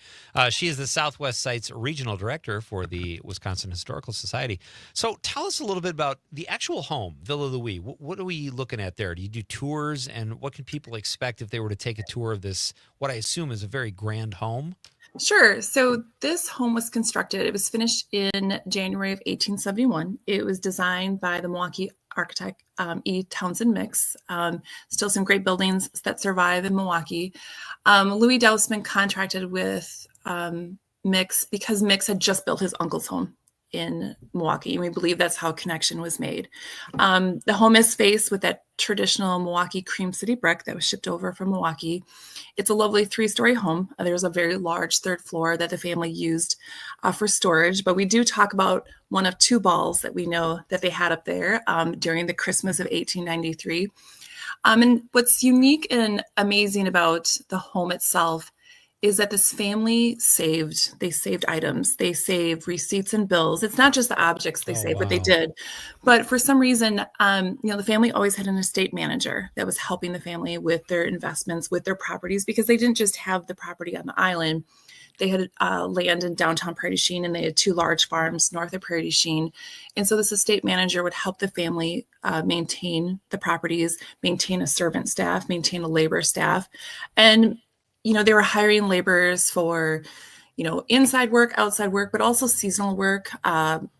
She is the Southwest Site's regional director for the Wisconsin Historical Society. So tell us a little bit about the actual home, Villa Louis. What are we looking at there? Do you do tours, and what can people expect if they were to take a tour of this, what I assume is a very grand home? Sure. So this home was constructed, it was finished in January of 1871. It was designed by the Milwaukee architect E. Townsend Mix. Still some great buildings that survive in Milwaukee. Louis Dousman contracted with Mix because Mix had just built his uncle's home in Milwaukee, and we believe that's how connection was made. The home is faced with that traditional Milwaukee Cream City brick that was shipped over from Milwaukee. It's a lovely 3-story home. There's a very large 3rd floor that the family used for storage, but we do talk about one of 2 balls that we know that they had up there during the Christmas of 1893. And what's unique and amazing about the home itself is that this family saved items. They saved receipts and bills. It's not just the objects they saved, but they did. But for some reason, the family always had an estate manager that was helping the family with their investments, with their properties, because they didn't just have the property on the island. They had land in downtown Prairie du Chien, and they had 2 large farms north of Prairie du Chien. And so this estate manager would help the family maintain the properties, maintain a servant staff, maintain a labor staff. And they were hiring laborers for, inside work, outside work, but also seasonal work, chopping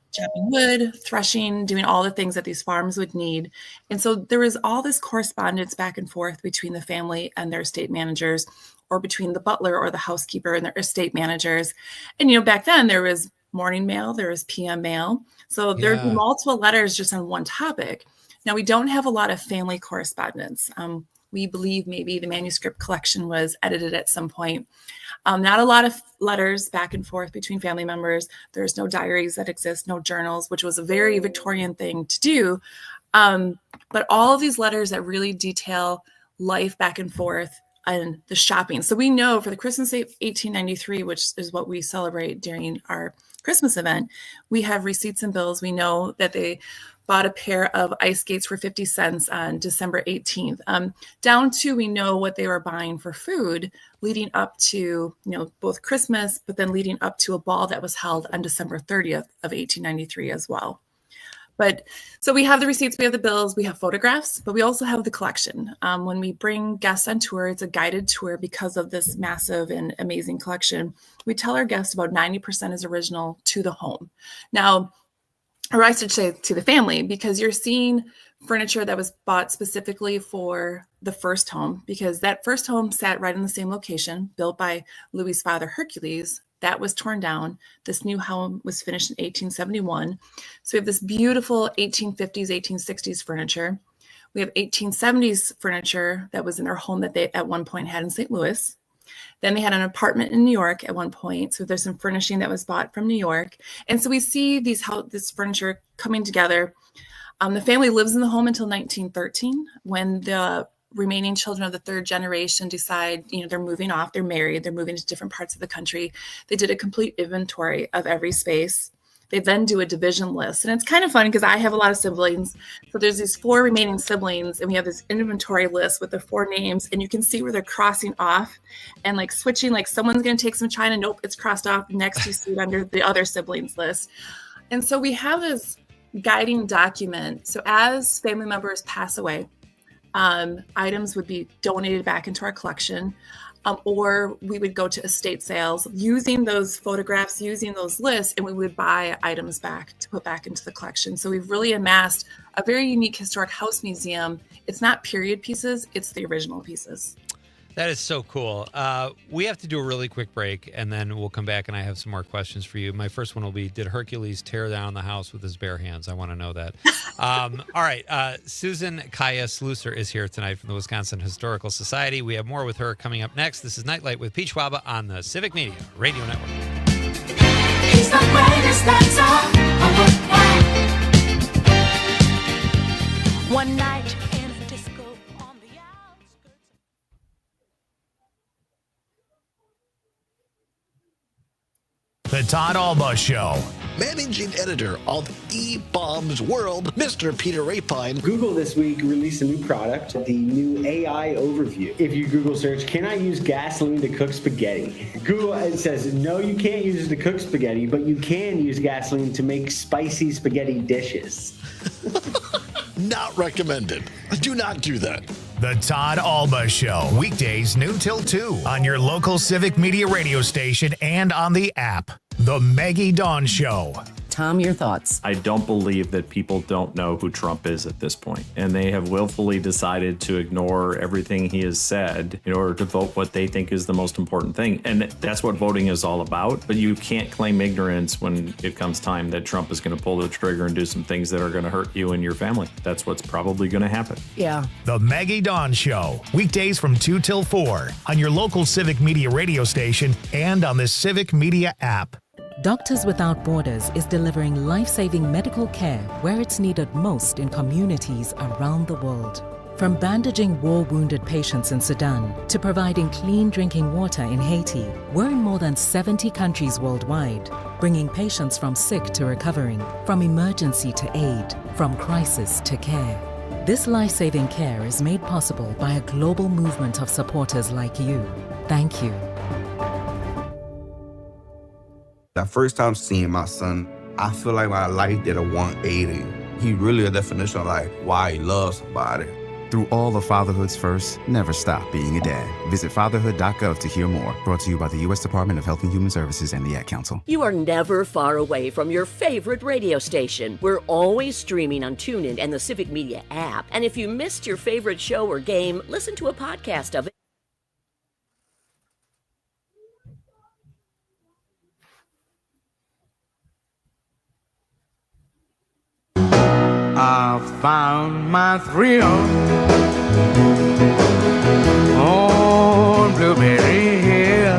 wood, threshing, doing all the things that these farms would need. And so there was all this correspondence back and forth between the family and their estate managers, or between the butler or the housekeeper and their estate managers. And, back then there was morning mail, there was PM mail. So there'd be multiple letters just on one topic. Now, we don't have a lot of family correspondence. We believe maybe the manuscript collection was edited at some point. Not a lot of letters back and forth between family members. There's no diaries that exist, no journals, which was a very Victorian thing to do. But all of these letters that really detail life back and forth and the shopping. So we know for the Christmas of 1893, which is what we celebrate during our Christmas event, we have receipts and bills. We know that they bought a pair of ice skates for 50 cents on December 18th. Down to, we know what they were buying for food leading up to, both Christmas, but then leading up to a ball that was held on December 30th of 1893 as well. But so we have the receipts, we have the bills, we have photographs, but we also have the collection. When we bring guests on tour, it's a guided tour because of this massive and amazing collection. We tell our guests about 90% is original to the home. Now, or I should say to the family, because you're seeing furniture that was bought specifically for the first home, because that first home sat right in the same location, built by Louis's father, Hercules. That was torn down. This new home was finished in 1871. So we have this beautiful 1850s, 1860s furniture. We have 1870s furniture that was in their home that they at one point had in St. Louis. Then they had an apartment in New York at one point. So there's some furnishing that was bought from New York. And so we see this furniture coming together. The family lives in the home until 1913, when the remaining children of the 3rd generation decide, they're moving off, they're married, they're moving to different parts of the country. They did a complete inventory of every space. They then do a division list. And it's kind of fun because I have a lot of siblings. So there's these 4 remaining siblings, and we have this inventory list with the 4 names, and you can see where they're crossing off and like switching, like someone's going to take some china. Nope, it's crossed off. Next, you see it under the other siblings list. And so we have this guiding document. So as family members pass away, items would be donated back into our collection, or we would go to estate sales using those photographs, using those lists, and we would buy items back to put back into the collection. So we've really amassed a very unique historic house museum. It's not period pieces, it's the original pieces. That is so cool. We have to do a really quick break, and then we'll come back, and I have some more questions for you. My first one will be, did Hercules tear down the house with his bare hands? I want to know that. All right. Susan Kaya Sluicer is here tonight from the Wisconsin Historical Society. We have more with her coming up next. This is Nightlight with Pete Schwaba on the Civic Media Radio Network. He's the greatest dancer of the night. One night in a disco on the outskirts. The Todd Alba Show. Managing editor of E-Bombs World, Mr. Peter Rapine. Google this week released a new product, the new AI overview. If you Google search, can I use gasoline to cook spaghetti? Google, it says, no, you can't use it to cook spaghetti, but you can use gasoline to make spicy spaghetti dishes. Not recommended. Do not do that. The Todd Alba Show. Weekdays noon till 2 on your local Civic Media radio station and on the app. The Maggie Dawn Show. Tom, your thoughts? I don't believe that people don't know who Trump is at this point, and they have willfully decided to ignore everything he has said in order to vote what they think is the most important thing. And that's what voting is all about. But you can't claim ignorance when it comes time that Trump is going to pull the trigger and do some things that are going to hurt you and your family. That's what's probably going to happen. Yeah. The Maggie Dawn Show. Weekdays from 2 till 4 on your local Civic Media radio station and on the Civic Media app. Doctors Without Borders is delivering life-saving medical care where it's needed most in communities around the world. From bandaging war-wounded patients in Sudan to providing clean drinking water in Haiti, we're in more than 70 countries worldwide, bringing patients from sick to recovering, from emergency to aid, from crisis to care. This life-saving care is made possible by a global movement of supporters like you. Thank you. The first time seeing my son, I feel like my life did a 180. He really a definition of like why he loves somebody. Through all of fatherhood's first, never stop being a dad. Visit fatherhood.gov to hear more. Brought to you by the U.S. Department of Health and Human Services and the Ad Council. You are never far away from your favorite radio station. We're always streaming on TuneIn and the Civic Media app. And if you missed your favorite show or game, listen to a podcast of it. I found my thrill on Blueberry Hill.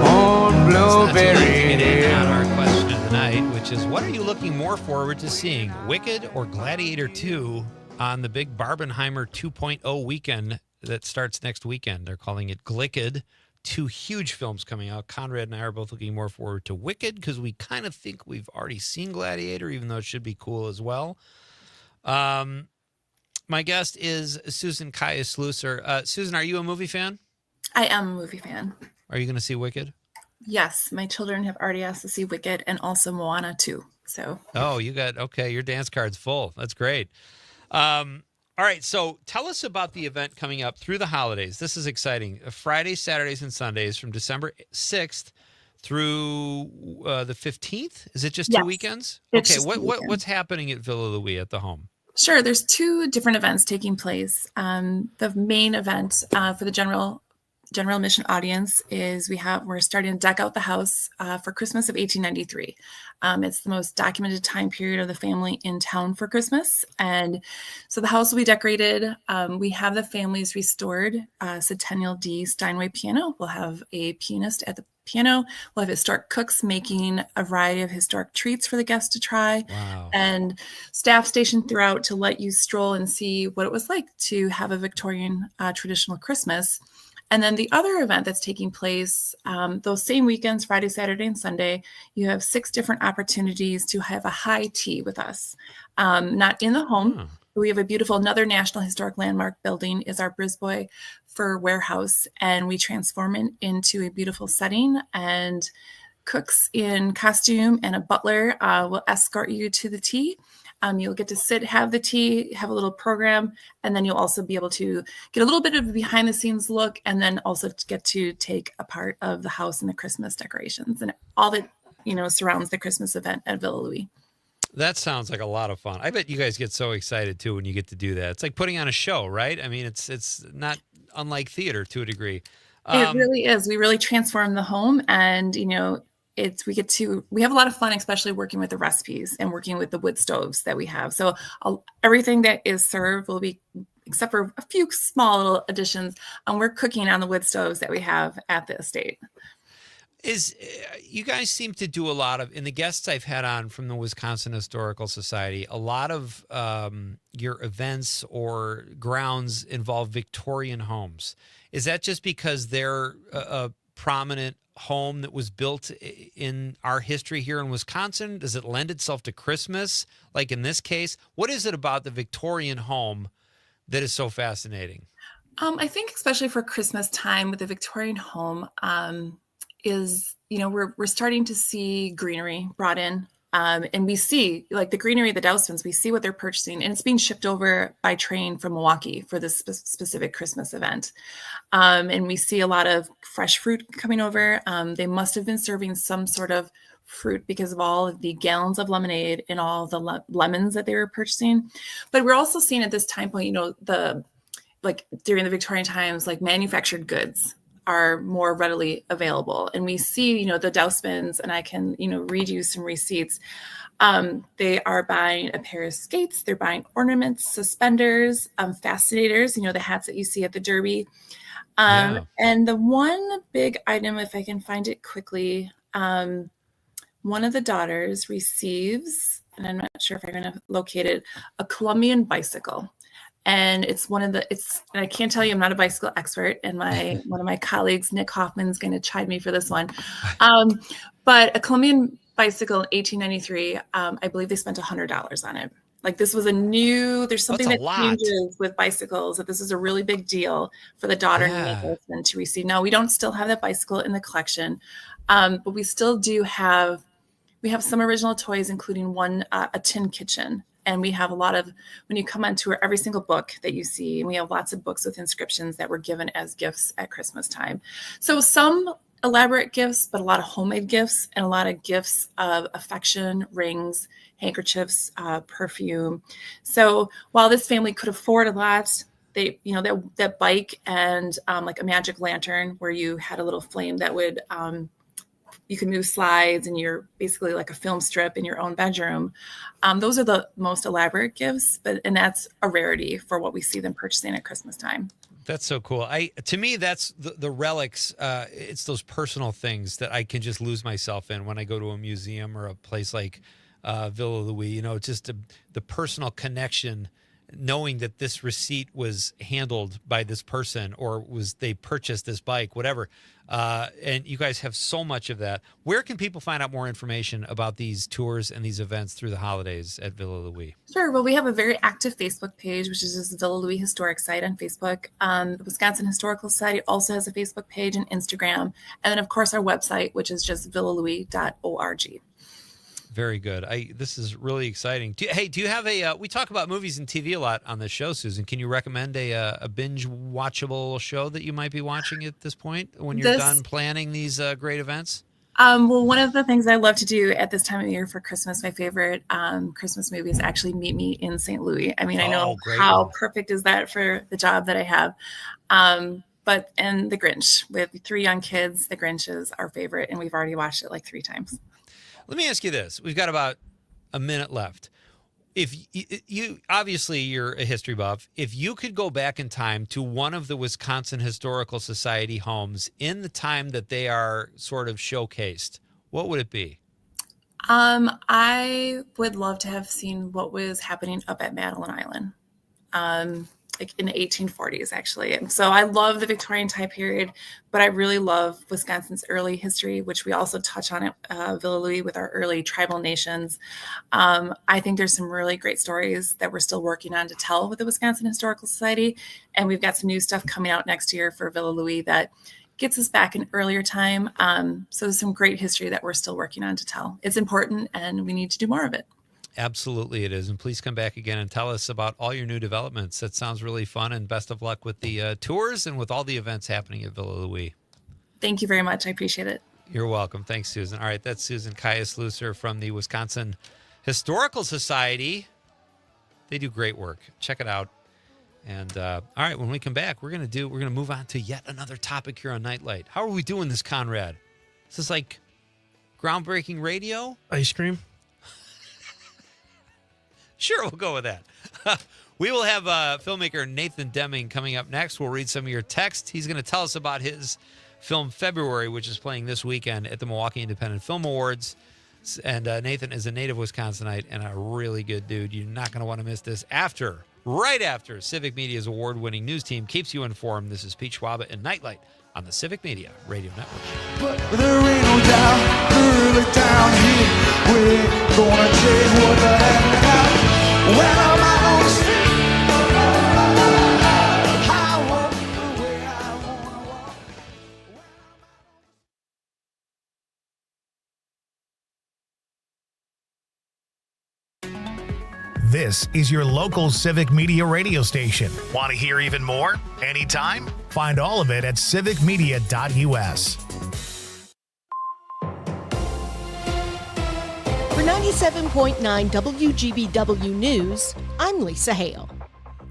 On Blueberry Hill. On our question of the night, which is, what are you looking more forward to seeing, Wicked or Gladiator 2 on the big Barbenheimer 2.0 weekend that starts next weekend? They're calling it Glicked. 2 huge films coming out. Conrad and I are both looking more forward to Wicked because we kind of think we've already seen Gladiator, even though it should be cool as well. My guest is Susan Kaya Sluicer. Susan, are you a movie fan? I am a movie fan. Are you going to see Wicked? Yes, my children have already asked to see Wicked and also Moana 2. So. Oh, your dance card's full. That's great. All right, so tell us about the event coming up through the holidays. This is exciting. Fridays, Saturdays, and Sundays from December 6th through the 15th. Is it just 2 weekends? It's okay, what's happening at Villa Louis at the home? Sure, there's 2 different events taking place. The main event for the general admission audience is we're starting to deck out the house for Christmas of 1893. It's the most documented time period of the family in town for Christmas. And so the house will be decorated. We have the family's restored Centennial D Steinway piano. We'll have a pianist at the piano. We'll have historic cooks making a variety of historic treats for the guests to try. Wow. And staff stationed throughout to let you stroll and see what it was like to have a Victorian traditional Christmas. And then the other event that's taking place those same weekends, Friday, Saturday, and Sunday, you have 6 different opportunities to have a high tea with us. Not in the home. We have a beautiful, another National Historic Landmark building is our Brisbois Fur Warehouse, and we transform it into a beautiful setting, and cooks in costume and a butler will escort you to the tea. You'll get to sit, have the tea, have a little program, and then you'll also be able to get a little bit of a behind the scenes look, and then also get to take a part of the house and the Christmas decorations and all that, surrounds the Christmas event at Villa Louis. That sounds like a lot of fun. I bet you guys get so excited too when you get to do that. It's like putting on a show, right? I mean, it's not unlike theater to a degree. It really is. We really transform the home, and we have a lot of fun, especially working with the recipes and working with the wood stoves that we have. So everything that is served will be, except for a few small little additions, we're cooking on the wood stoves that we have at the estate. You guys seem to do a lot of, in the guests I've had on from the Wisconsin Historical Society, a lot of your events or grounds involve Victorian homes. Is that just because they're a prominent home that was built in our history here in Wisconsin? Does it lend itself to Christmas, like in this case? What is it about the Victorian home that is so fascinating? I think especially for Christmas time with the Victorian home, is, we're starting to see greenery brought in. And we see, like the greenery, the Dousmans, we see what they're purchasing, and it's being shipped over by train from Milwaukee for this specific Christmas event. And we see a lot of fresh fruit coming over. They must have been serving some sort of fruit because of all of the gallons of lemonade and all the lemons that they were purchasing. But we're also seeing at this time point, during the Victorian times, like manufactured goods are more readily available. And we see, the Dousmans, and I can, read you some receipts. They are buying a pair of skates. They're buying ornaments, suspenders, fascinators, the hats that you see at the Derby. And the one big item, if I can find it quickly, one of the daughters receives, and I'm not sure if I'm going to locate it, a Colombian bicycle. And it's and I can't tell you, I'm not a bicycle expert, and one of my colleagues, Nick Hoffman's going to chide me for this one. But a Colombian bicycle in 1893, I believe they spent $100 on it. Like this was there's something that changes with bicycles, that this is a really big deal for the daughter and the husband to receive. Now, we don't still have that bicycle in the collection, but we still we have some original toys, including a tin kitchen. And we have a lot of, when you come on tour, every single book that you see, and we have lots of books with inscriptions that were given as gifts at Christmas time. So some elaborate gifts, but a lot of homemade gifts, and a lot of gifts of affection, rings, handkerchiefs, perfume. So while this family could afford a lot, they, that bike and like a magic lantern where you had a little flame that would, you can move slides, and you're basically like a film strip in your own bedroom. Those are the most elaborate gifts, and that's a rarity for what we see them purchasing at Christmas time. That's so cool. To me, that's the relics. It's those personal things that I can just lose myself in when I go to a museum or a place like Villa Louis. Just the personal connection, knowing that this receipt was handled by this person, or they purchased this bike, whatever. And you guys have so much of that. Where can people find out more information about these tours and these events through the holidays at Villa Louis? Sure. Well, we have a very active Facebook page, which is just Villa Louis Historic Site on Facebook. The Wisconsin Historical Society also has a Facebook page and Instagram. And then, of course, our website, which is just villalouis.org. Very good. This is really exciting. Do you have we talk about movies and TV a lot on this show, Susan. Can you recommend a binge watchable show that you might be watching at this point when you're done planning these great events? Well, one of the things I love to do at this time of year for Christmas, my favorite Christmas movie is actually Meet Me in St. Louis. I mean, I know how perfect is that for the job that I have. And The Grinch, with 3 young kids, The Grinch is our favorite, and we've already watched it like 3 times. Let me ask you this. We've got about a minute left. If you obviously you're a history buff, if you could go back in time to one of the Wisconsin Historical Society homes in the time that they are sort of showcased, what would it be? I would love to have seen what was happening up at Madeline Island. Like in the 1840s, actually. And so I love the Victorian time period, but I really love Wisconsin's early history, which we also touch on at Villa Louis with our early tribal nations. I think there's some really great stories that we're still working on to tell with the Wisconsin Historical Society. And we've got some new stuff coming out next year for Villa Louis that gets us back in earlier time. So there's some great history that we're still working on to tell. It's important, and we need to do more of it. Absolutely it is. And please come back again and tell us about all your new developments. That sounds really fun, and best of luck with the tours and with all the events happening at Villa Louis. Thank you very much. I appreciate it. You're welcome. Thanks, Susan. All right, that's Susan Caius-Lucer from the Wisconsin Historical Society. They do great work. Check it out. And all right, when we come back, we're gonna move on to yet another topic here on Nightlight. How are we doing this, Conrad? Is this like groundbreaking radio? Ice cream? Sure, we'll go with that. We will have filmmaker Nathan Deming coming up next. We'll read some of your texts. He's going to tell us about his film February, which is playing this weekend at the Milwaukee Independent Film Awards. And Nathan is a native Wisconsinite and a really good dude. You're not going to want to miss this right after Civic Media's award-winning news team keeps you informed. This is Pete Schwaba and Nightlight on the Civic Media Radio Network. But there ain't no doubt, early down here, we're gonna take what the heck got. When I'm out on the street, I walk the way I wanna walk. This is your local Civic Media radio station. Want to hear even more? Anytime? Find all of it at civicmedia.us. For 97.9 WGBW News, I'm Lisa Hale.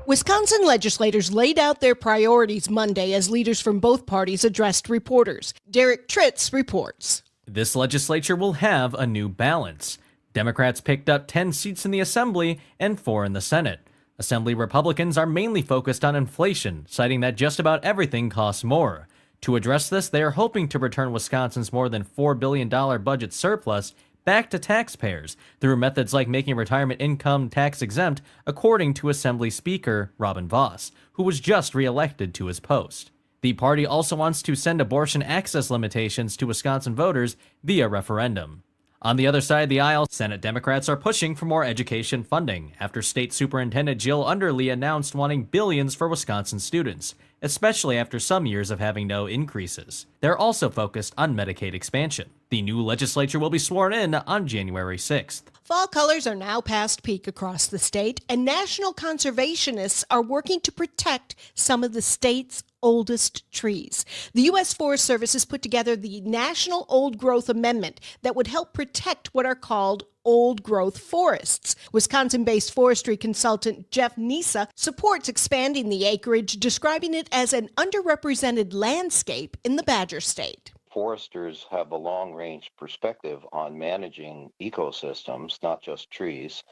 Wisconsin legislators laid out their priorities Monday as leaders from both parties addressed reporters. Derek Tritz reports. This legislature will have a new balance. Democrats picked up 10 seats in the Assembly and 4 in the Senate. Assembly Republicans are mainly focused on inflation, citing that just about everything costs more. To address this, they are hoping to return Wisconsin's more than $4 billion budget surplus back to taxpayers through methods like making retirement income tax exempt, according to Assembly Speaker Robin Vos, who was just reelected to his post. The party also wants to send abortion access limitations to Wisconsin voters via referendum. On the other side of the aisle, Senate Democrats are pushing for more education funding after State Superintendent Jill Underly announced wanting billions for Wisconsin students, especially after some years of having no increases. They're also focused on Medicaid expansion. The new legislature will be sworn in on January 6th. Fall colors are now past peak across the state, and national conservationists are working to protect some of the state's oldest trees. The U.S. Forest Service has put together the National Old Growth Amendment that would help protect what are called old growth forests. Wisconsin-based forestry consultant Jeff Nisa supports expanding the acreage, describing it as an underrepresented landscape in the Badger State. Foresters have a long-range perspective on managing ecosystems, not just trees,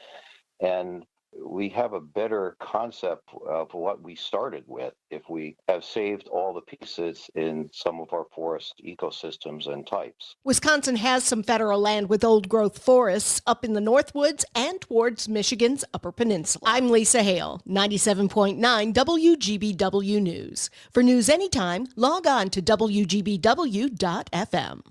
and we have a better concept of what we started with if we have saved all the pieces in some of our forest ecosystems and types. Wisconsin has some federal land with old growth forests up in the Northwoods and towards Michigan's Upper Peninsula. I'm Lisa Hale, 97.9 WGBW News. For news anytime, log on to WGBW.FM.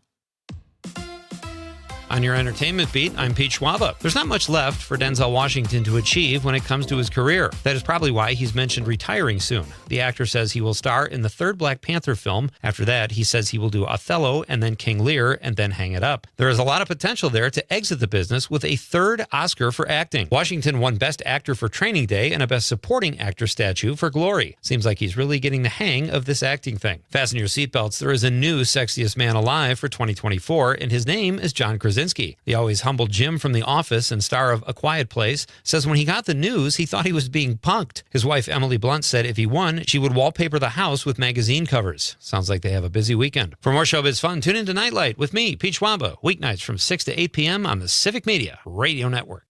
On your entertainment beat, I'm Pete Schwaba. There's not much left for Denzel Washington to achieve when it comes to his career. That is probably why he's mentioned retiring soon. The actor says he will star in the third Black Panther film. After that, he says he will do Othello and then King Lear and then hang it up. There is a lot of potential there to exit the business with a third Oscar for acting. Washington won Best Actor for Training Day and a Best Supporting Actor statue for Glory. Seems like he's really getting the hang of this acting thing. Fasten your seatbelts. There is a new Sexiest Man Alive for 2024, and his name is John Krasinski. The always humble Jim from The Office and star of A Quiet Place says when he got the news, he thought he was being punked. His wife, Emily Blunt, said if he won, she would wallpaper the house with magazine covers. Sounds like they have a busy weekend. For more showbiz fun, tune in to Nightlight with me, Pete Schwaba, weeknights from 6 to 8 p.m. on the Civic Media Radio Network.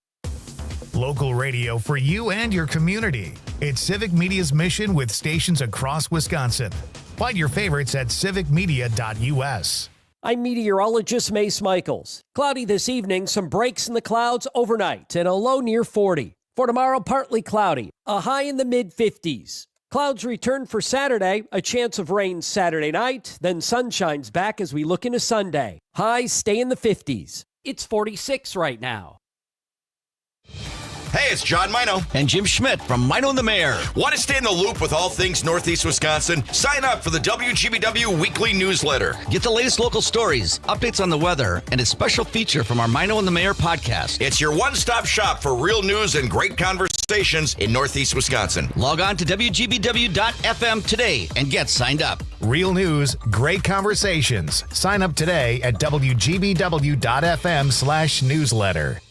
Local radio for you and your community. It's Civic Media's mission with stations across Wisconsin. Find your favorites at civicmedia.us. I'm meteorologist Mace Michaels. Cloudy this evening, some breaks in the clouds overnight and a low near 40. For tomorrow, partly cloudy, a high in the mid-50s. Clouds return for Saturday, a chance of rain Saturday night, then sunshine's back as we look into Sunday. Highs stay in the 50s. It's 46 right now. Hey, it's John Mino and Jim Schmidt from Mino and the Mayor. Want to stay in the loop with all things Northeast Wisconsin? Sign up for the WGBW weekly newsletter. Get the latest local stories, updates on the weather, and a special feature from our Mino and the Mayor podcast. It's your one-stop shop for real news and great conversations in Northeast Wisconsin. Log on to WGBW.FM today and get signed up. Real news, great conversations. Sign up today at WGBW.FM/newsletter.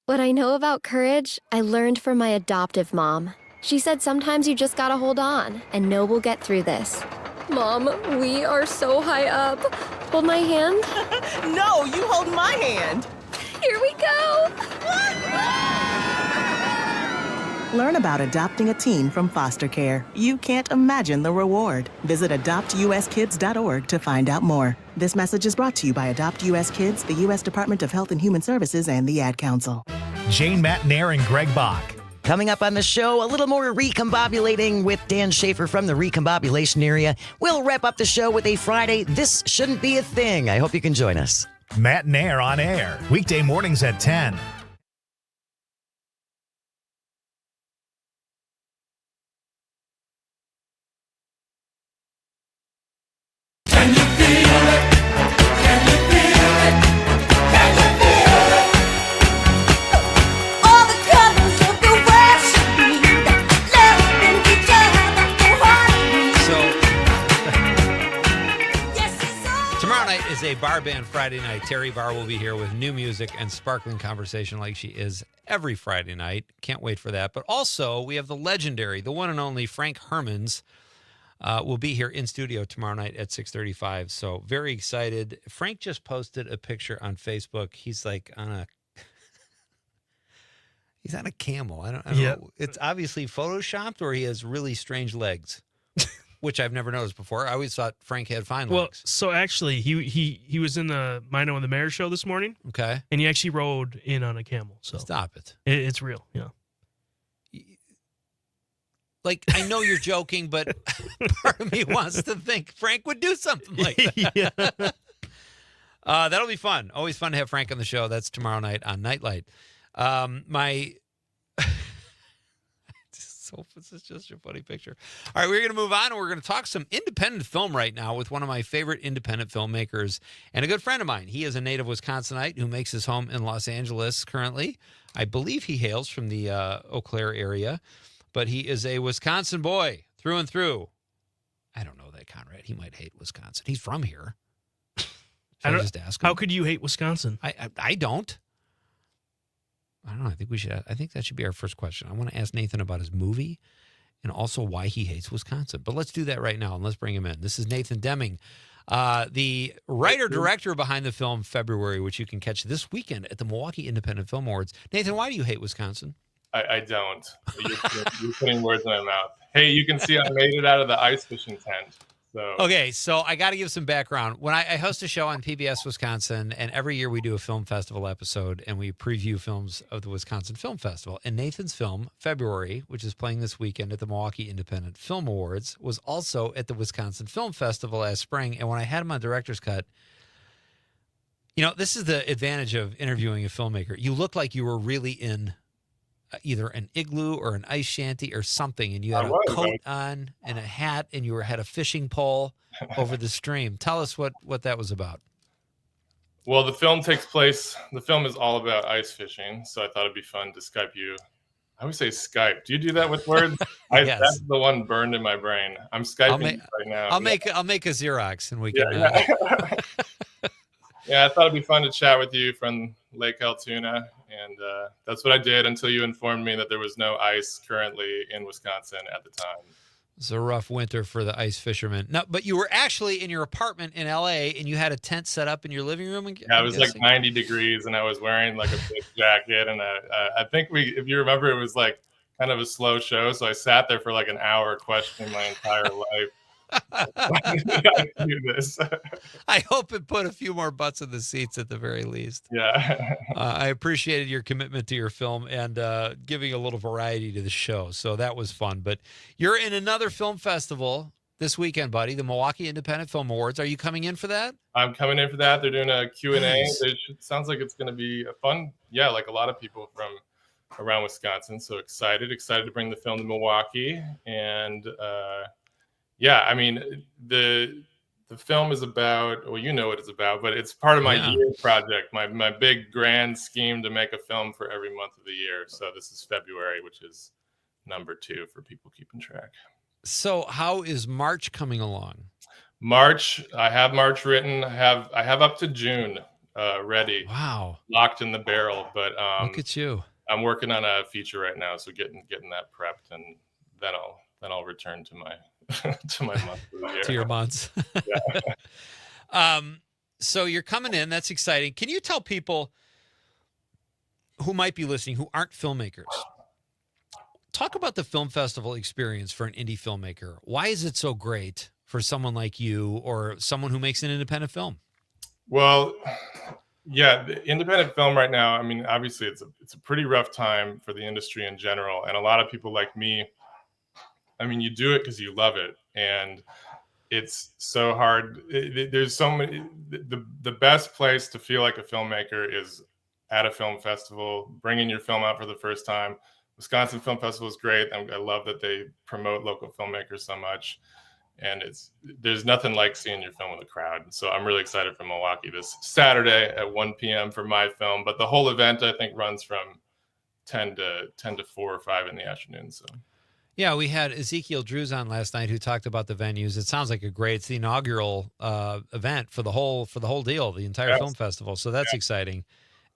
What I know about courage, I learned from my adoptive mom. She said sometimes you just gotta hold on and know we'll get through this. Mom, we are so high up. Hold my hand. No, you hold my hand. Here we go. Learn about adopting a teen from foster care. You can't imagine the reward. Visit adoptuskids.org to find out more. This message is brought to you by Adopt US Kids, the U.S. Department of Health and Human Services, and the Ad Council. Jane Matnair and Greg Bach. Coming up on the show, a little more recombobulating with Dan Schaefer from the recombobulation area. We'll wrap up the show with a Friday This Shouldn't Be a Thing. I hope you can join us. Matnair on air, weekday mornings at 10. A bar band Friday night. Terry Barr will be here with new music and sparkling conversation like she is every Friday night. Can't wait for that. But also, we have the legendary, the one and only Frank Hermans will be here in studio tomorrow night at 6:35. So very excited. Frank just posted a picture on Facebook. He's like on a camel. I don't know. It's obviously photoshopped, or he has really strange legs. Which I've never noticed before. I always thought Frank had fine legs. So actually, he was in the Mino and the Mayor show this morning. Okay. And he actually rode in on a camel. So stop it. It's real. Yeah. Like, I know you're joking, but part of me wants to think Frank would do something like that. That'll be fun. Always fun to have Frank on the show. That's tomorrow night on Nightlight. So this is just a funny picture. All right, we're going to move on, and we're going to talk some independent film right now with one of my favorite independent filmmakers and a good friend of mine. He is a native Wisconsinite who makes his home in Los Angeles currently. I believe he hails from the Eau Claire area, but he is a Wisconsin boy through and through. I don't know that, Conrad. He might hate Wisconsin. He's from here. I just ask him. How could you hate Wisconsin? I don't. I don't know. I think that should be our first question. I want to ask Nathan about his movie and also why he hates Wisconsin. But let's do that right now, and let's bring him in. This is Nathan Deming, the writer-director behind the film February, which you can catch this weekend at the Milwaukee Independent Film Awards. Nathan, why do you hate Wisconsin? I don't. You're putting words in my mouth. Hey, you can see I made it out of the ice fishing tent. Okay, so I got to give some background. When I host a show on PBS Wisconsin, and every year we do a film festival episode, and we preview films of the Wisconsin Film Festival. And Nathan's film, February, which is playing this weekend at the Milwaukee Independent Film Awards, was also at the Wisconsin Film Festival last spring. And when I had him on Director's Cut, this is the advantage of interviewing a filmmaker. You look like you were really in either an igloo or an ice shanty or something, and you had a coat on and a hat, and you had a fishing pole over the stream. Tell us what that was about. Well, the film is all about ice fishing, so I thought it'd be fun to Skype you. I always say Skype. Do you do that with words? Yes. That's the one burned in my brain. I'm Skyping you right now. I'll make a Xerox, and we can. Yeah, I thought it'd be fun to chat with you from Lake Altoona, and that's what I did until you informed me that there was no ice currently in Wisconsin at the time. It's a rough winter for the ice fishermen. No, but you were actually in your apartment in LA, and you had a tent set up in your living room. Yeah, it was like 90 degrees, and I was wearing like a big jacket, and I think if you remember, it was like kind of a slow show, so I sat there for like an hour questioning my entire life. Why did I do this? I hope it put a few more butts in the seats at the very least. Yeah. I appreciated your commitment to your film and giving a little variety to the show. So that was fun. But you're in another film festival this weekend, buddy, the Milwaukee Independent Film Awards. Are you coming in for that? I'm coming in for that. They're doing a Q&A. Nice. It sounds like it's going to be a fun, like a lot of people from around Wisconsin. So excited to bring the film to Milwaukee. And I mean, the film is about, well, you know what it's about, but it's part of my year project, my big grand scheme to make a film for every month of the year. So this is February, which is number 2 for people keeping track. So how is March coming along? March, I have March written. I have up to June. ready. Wow. Locked in the barrel. But Look at you. I'm working on a feature right now, so getting that prepped, and then I'll return to my to my month of the year. To your months. Yeah. So you're coming in. That's exciting. Can you tell people who might be listening who aren't filmmakers, talk about the film festival experience for an indie filmmaker? Why is it so great for someone like you or someone who makes an independent film? Well, yeah, the independent film right now, I mean, obviously it's a pretty rough time for the industry in general. And a lot of people like me, I mean, you do it because you love it. And it's so hard. There's so many, the best place to feel like a filmmaker is at a film festival, bringing your film out for the first time. Wisconsin Film Festival is great. I love that they promote local filmmakers so much. And there's nothing like seeing your film with a crowd. So I'm really excited for Milwaukee this Saturday at 1 p.m. for my film. But the whole event, I think, runs from 10 to 4 or 5 in the afternoon. So. Yeah, we had Ezekiel Drews on last night who talked about the venues. It sounds like it's the inaugural event for the whole deal, the entire film festival. So that's exciting.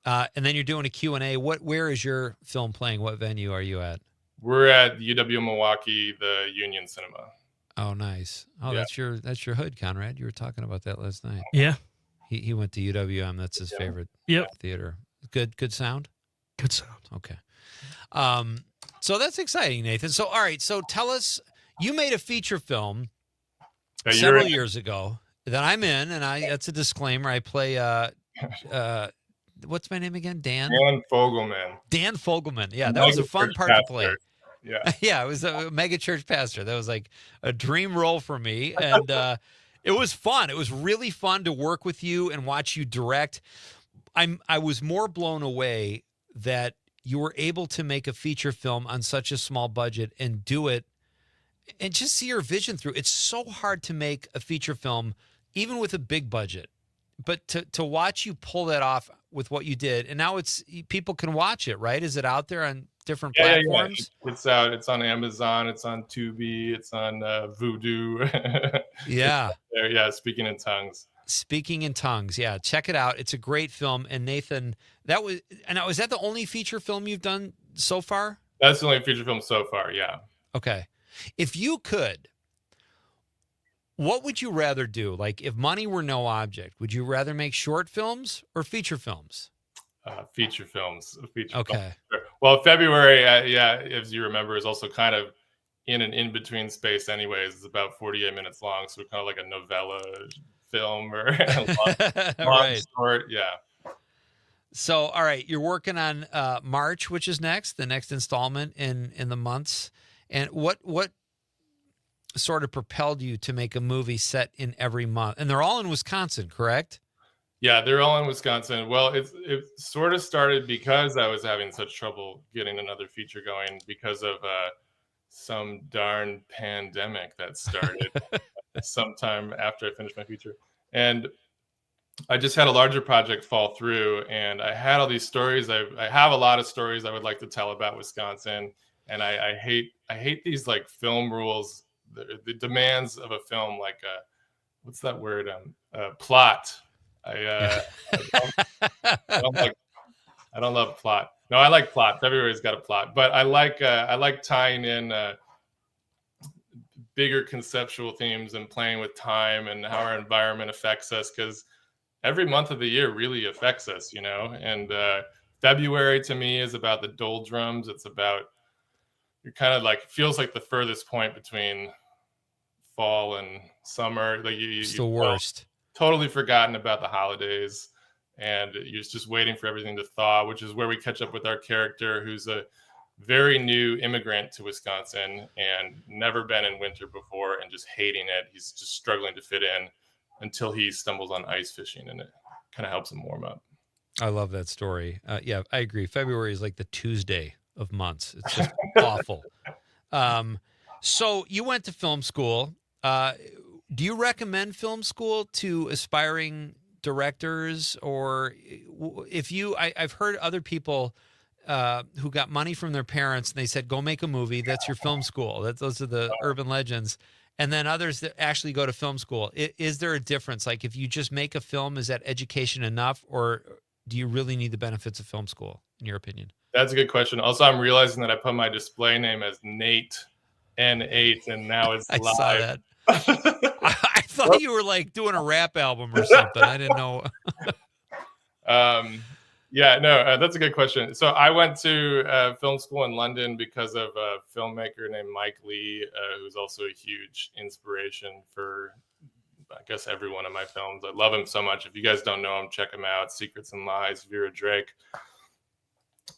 And then you're doing a Q&A. Where is your film playing? What venue are you at? We're at UW Milwaukee, the Union Cinema. Oh, nice. Oh, Yeah. that's your hood, Conrad. You were talking about that last night. Yeah. He went to UWM. That's his favorite theater. Good sound? Good sound. Okay. So that's exciting, Nathan. So, all right. So tell us, you made a feature film several years ago that I'm in, and that's a disclaimer. I play, what's my name again? Dan Fogelman. Dan Fogelman. Yeah, that was a fun part to play. Yeah. Yeah, it was a mega church pastor. That was like a dream role for me. And it was fun. It was really fun to work with you and watch you direct. I was more blown away that you were able to make a feature film on such a small budget and do it and just see your vision through. It's so hard to make a feature film, even with a big budget. But to watch you pull that off with what you did, and now people can watch it, right? Is it out there on different platforms? Yeah. It's out. It's on Amazon. It's on Tubi. It's on Vudu. Yeah. Yeah. Speaking in Tongues. Speaking in Tongues. Yeah. Check it out. It's a great film. And Nathan, is that the only feature film you've done so far? That's the only feature film so far. Yeah. Okay. If you could, what would you rather do? Like, if money were no object, would you rather make short films or feature films? Feature films. Okay. Films. Well, February, as you remember, is also kind of in an in-between space anyways. It's about 48 minutes long, so kind of like a novella film or long short. Yeah. So, all right, you're working on March, which is the next installment in the months. And what sort of propelled you to make a movie set in every month? And they're all in Wisconsin, correct? Yeah, they're all in Wisconsin. Well, it sort of started because I was having such trouble getting another feature going because of some darn pandemic that started sometime after I finished my feature. And I just had a larger project fall through, and I had all these stories. I have a lot of stories I would like to tell about Wisconsin, and I hate these like film rules. The demands of a film, like what's that word? Plot. I don't love plot. No, I like plot. Everybody's got a plot, but I like tying in bigger conceptual themes and playing with time and how our environment affects us, because every month of the year really affects us, And February to me is about the doldrums. It's about you're kind of like feels like the furthest point between fall and summer. Like it's the worst. Totally forgotten about the holidays, and you're just waiting for everything to thaw, which is where we catch up with our character, who's a very new immigrant to Wisconsin and never been in winter before and just hating it. He's just struggling to fit in until he stumbles on ice fishing, and it kind of helps him warm up. I love that story. Yeah, I agree. February is like the Tuesday of months. It's just awful. So you went to film school. Do you recommend film school to aspiring directors, or I've heard other people who got money from their parents and they said, go make a movie. That's your film school. Those are the urban legends. and then others that actually go to film school. Is there a difference? Like if you just make a film, is that education enough, or do you really need the benefits of film school, in your opinion? That's a good question. Also, I'm realizing that I put my display name as Nate N8, and now it's I live. saw that. I thought you were like doing a rap album or something. I didn't know. Yeah, no, that's a good question. So I went to film school in London because of a filmmaker named Mike Lee, who's also a huge inspiration for, I guess, every one of my films. I love him so much. If you guys don't know him, check him out. Secrets and Lies, Vera Drake.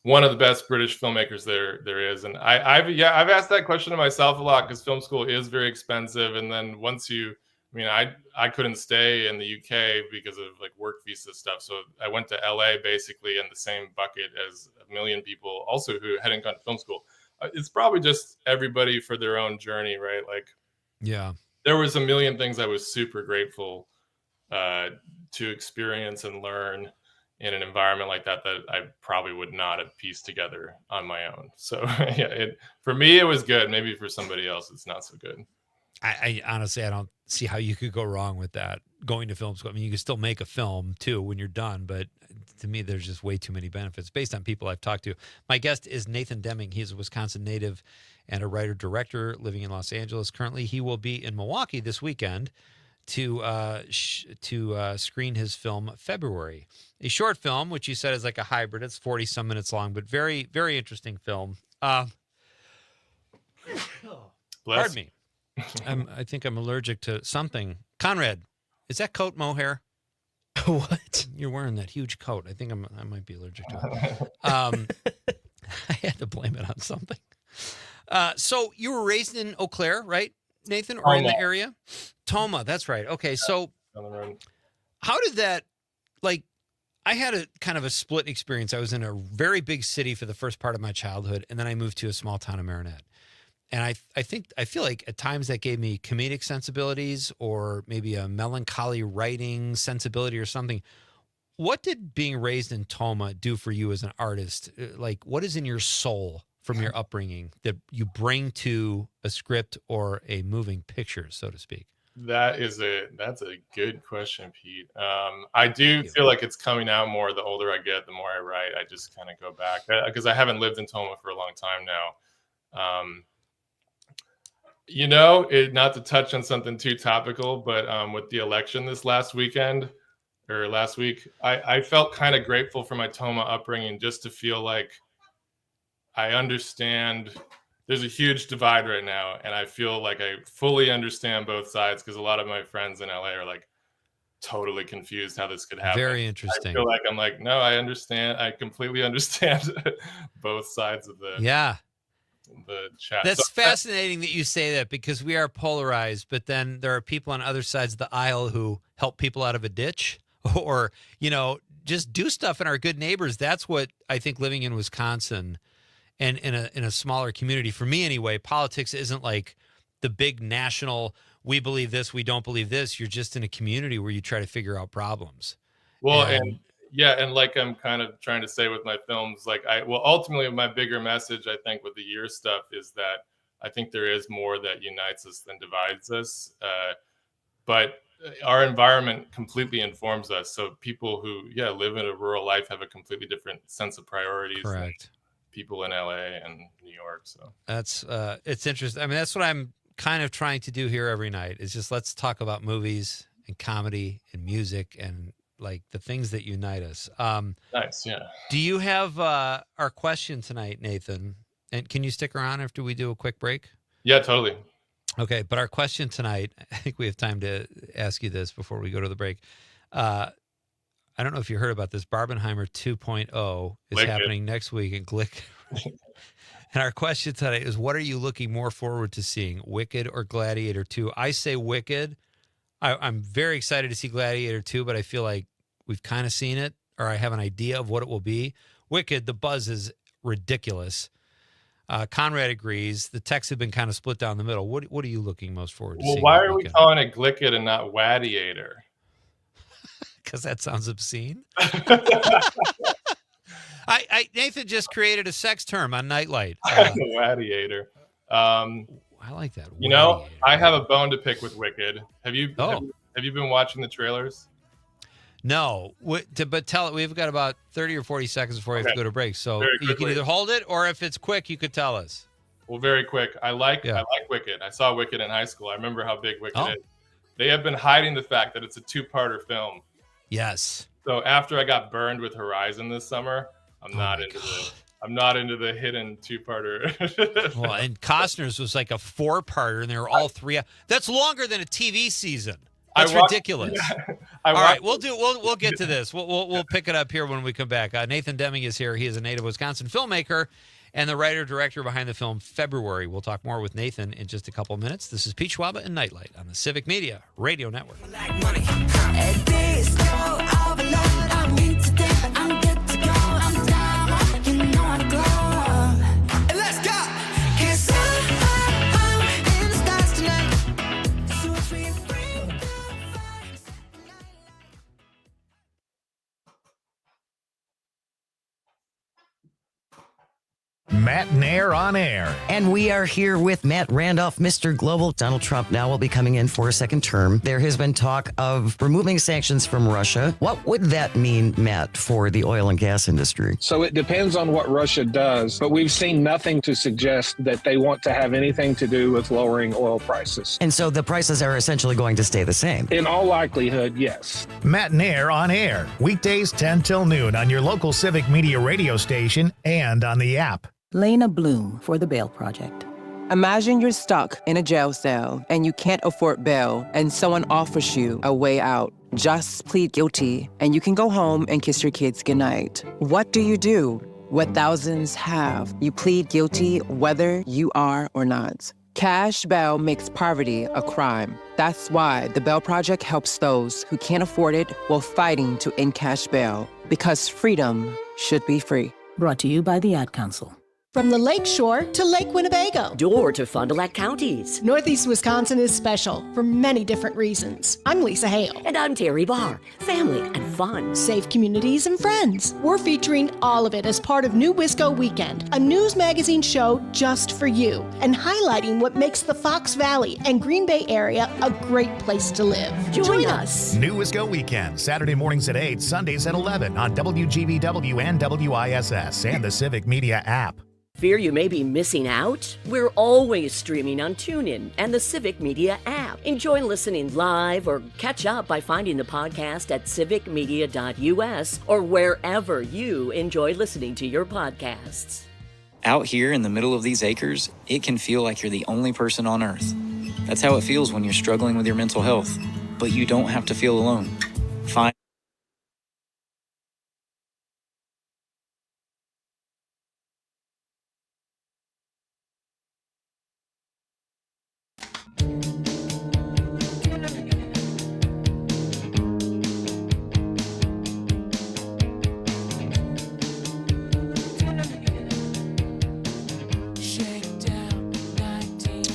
One of the best British filmmakers there is. And I've asked that question to myself a lot because film school is very expensive. And then once you, I mean, I couldn't stay in the UK because of like work visa stuff. So I went to LA basically in the same bucket as a million people also who hadn't gone to film school. It's probably just everybody for their own journey, right? Like, yeah, there was a million things I was super grateful to experience and learn in an environment like that I probably would not have pieced together on my own. So yeah, for me, it was good. Maybe for somebody else, it's not so good. I honestly, I don't see how you could go wrong with that, going to film school. I mean, you can still make a film too when you're done, but to me, there's just way too many benefits based on people I've talked to. My guest is Nathan Deming. He's a Wisconsin native and a writer-director living in Los Angeles. Currently, he will be in Milwaukee this weekend to screen his film February, a short film, which you said is like a hybrid. It's 40-some minutes long, but very, very interesting film. Pardon me. I think I'm allergic to something. Conrad, is that coat mohair? What? You're wearing that huge coat. I think I might be allergic to it. I had to blame it on something. So you were raised in Eau Claire, right, Nathan, or in the area? Toma, that's right. Okay, so how did that, like, I had a kind of a split experience. I was in a very big city for the first part of my childhood, and then I moved to a small town of Marinette. And I feel like at times that gave me comedic sensibilities or maybe a melancholy writing sensibility or something. What did being raised in Toma do for you as an artist? Like, what is in your soul from your upbringing that you bring to a script or a moving picture, so to speak? That's a good question, Pete. I do feel like it's coming out more the older I get, the more I write. I just kind of go back because I haven't lived in Toma for a long time now. Not to touch on something too topical, but with the election this last week, I felt kind of grateful for my Toma upbringing just to feel like I understand there's a huge divide right now. And I feel like I fully understand both sides because a lot of my friends in LA are like totally confused how this could happen. Very interesting. I feel like I'm like, no, I understand. I completely understand both sides of the chat. That's fascinating that you say that because we are polarized, but then there are people on other sides of the aisle who help people out of a ditch or, just do stuff in our good neighbors. That's what I think living in Wisconsin and in a smaller community, for me anyway, politics isn't like the big national, we believe this, we don't believe this. You're just in a community where you try to figure out problems. Well, and like I'm kind of trying to say with my films, ultimately my bigger message, I think, with the year stuff is that I think there is more that unites us than divides us. But our environment completely informs us. So people who, live in a rural life have a completely different sense of priorities. Correct. Than people in LA and New York. So that's, it's interesting. I mean, that's what I'm kind of trying to do here every night is just, let's talk about movies and comedy and music and like the things that unite us. Nice. Yeah. Do you have our question tonight, Nathan? And can you stick around after we do a quick break? Yeah, totally. Okay. But our question tonight, I think we have time to ask you this before we go to the break. I don't know if you heard about this. Barbenheimer 2.0 is happening next week in Glick. And our question tonight is, what are you looking more forward to seeing, Wicked or Gladiator 2? I say Wicked. I'm very excited to see Gladiator 2, but I feel like we've kind of seen it, or I have an idea of what it will be. Wicked, the buzz is ridiculous. Conrad agrees. The texts have been kind of split down the middle. What are you looking most forward to seeing? Well, why are we calling it Glicked and not Wadiator? Because that sounds obscene. Nathan just created a sex term on Nightlight. Gladiator. I like that. You know, I have a bone to pick with Wicked. Have you been watching the trailers? No, but tell it. We've got about 30 or 40 seconds before we have to go to break. So you can either hold it, or if it's quick, you could tell us. Well, very quick. I like Wicked. I saw Wicked in high school. I remember how big Wicked is. They have been hiding the fact that it's a 2-parter film. Yes. So after I got burned with Horizon this summer, I'm not into the hidden 2-parter. Well, and Costner's was like a 4-parter, and they were all 3. That's longer than a TV season. That's ridiculous. All right, we'll get to this. We'll pick it up here when we come back. Nathan Deming is here. He is a native Wisconsin filmmaker and the writer-director behind the film February. We'll talk more with Nathan in just a couple minutes. This is Pete Schwaba and Nightlight on the Civic Media Radio Network. Matt Nair on air. And we are here with Matt Randolph, Mr. Global. Donald Trump now will be coming in for a second term. There has been talk of removing sanctions from Russia. What would that mean, Matt, for the oil and gas industry? So it depends on what Russia does, but we've seen nothing to suggest that they want to have anything to do with lowering oil prices. And so the prices are essentially going to stay the same? In all likelihood, yes. Matt Nair on air. Weekdays 10 till noon on your local Civic Media radio station and on the app. Lena Bloom for the Bail Project. Imagine you're stuck in a jail cell and you can't afford bail and someone offers you a way out. Just plead guilty and you can go home and kiss your kids goodnight. What do you do? What thousands have. You plead guilty whether you are or not. Cash bail makes poverty a crime. That's why the Bail Project helps those who can't afford it while fighting to end cash bail. Because freedom should be free. Brought to you by the Ad Council. From the Lake Shore to Lake Winnebago. Door to Fond du Lac counties. Northeast Wisconsin is special for many different reasons. I'm Lisa Hale. And I'm Terry Barr. Family and fun. Safe communities and friends. We're featuring all of it as part of New Wisco Weekend, a news magazine show just for you, and highlighting what makes the Fox Valley and Green Bay area a great place to live. Join us. New Wisco Weekend, Saturday mornings at 8, Sundays at 11 on WGBW and WISS and the Civic Media app. Fear you may be missing out? We're always streaming on TuneIn and the Civic Media app. Enjoy listening live or catch up by finding the podcast at civicmedia.us or wherever you enjoy listening to your podcasts. Out here in the middle of these acres, it can feel like you're the only person on Earth. That's how it feels when you're struggling with your mental health. But you don't have to feel alone. Find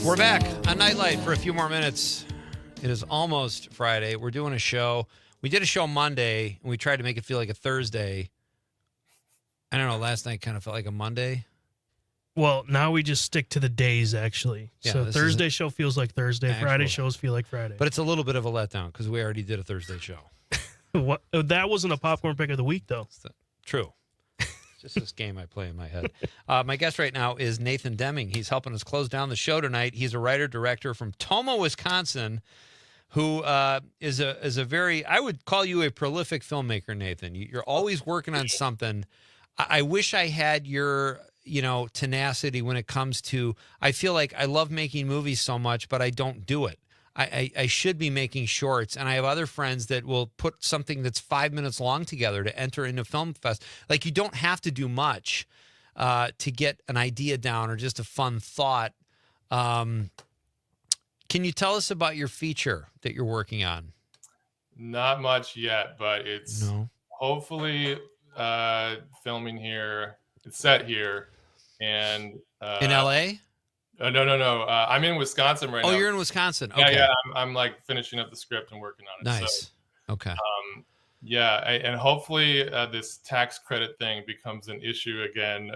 We're back on Nightlight for a few more minutes. It is almost Friday. We're doing a show. We did a show Monday, and we tried to make it feel like a Thursday. I don't know, last night kind of felt like a Monday. Well, now we just stick to the days, actually. Yeah, so Thursday show feels like Thursday. Friday shows feel like Friday. But it's a little bit of a letdown because we already did a Thursday show. What? That wasn't a popcorn pick of the week, though. True. Just this game I play in my head. My guest right now is Nathan Deming. He's helping us close down the show tonight. He's a writer-director from Tomah, Wisconsin, who is a very, I would call you a prolific filmmaker, Nathan. You're always working on something. I wish I had your, tenacity when it comes to, I feel like I love making movies so much, but I don't do it. I should be making shorts, and I have other friends that will put something that's 5 minutes long together to enter into Film Fest. Like, you don't have to do much to get an idea down or just a fun thought. Can you tell us about your feature that you're working on? Not much yet, but it's hopefully filming here. It's set here. And in LA? No. I'm in Wisconsin right now. Oh, you're in Wisconsin. Okay. Yeah. I'm like finishing up the script and working on it. Nice. So, okay. Yeah, and hopefully this tax credit thing becomes an issue again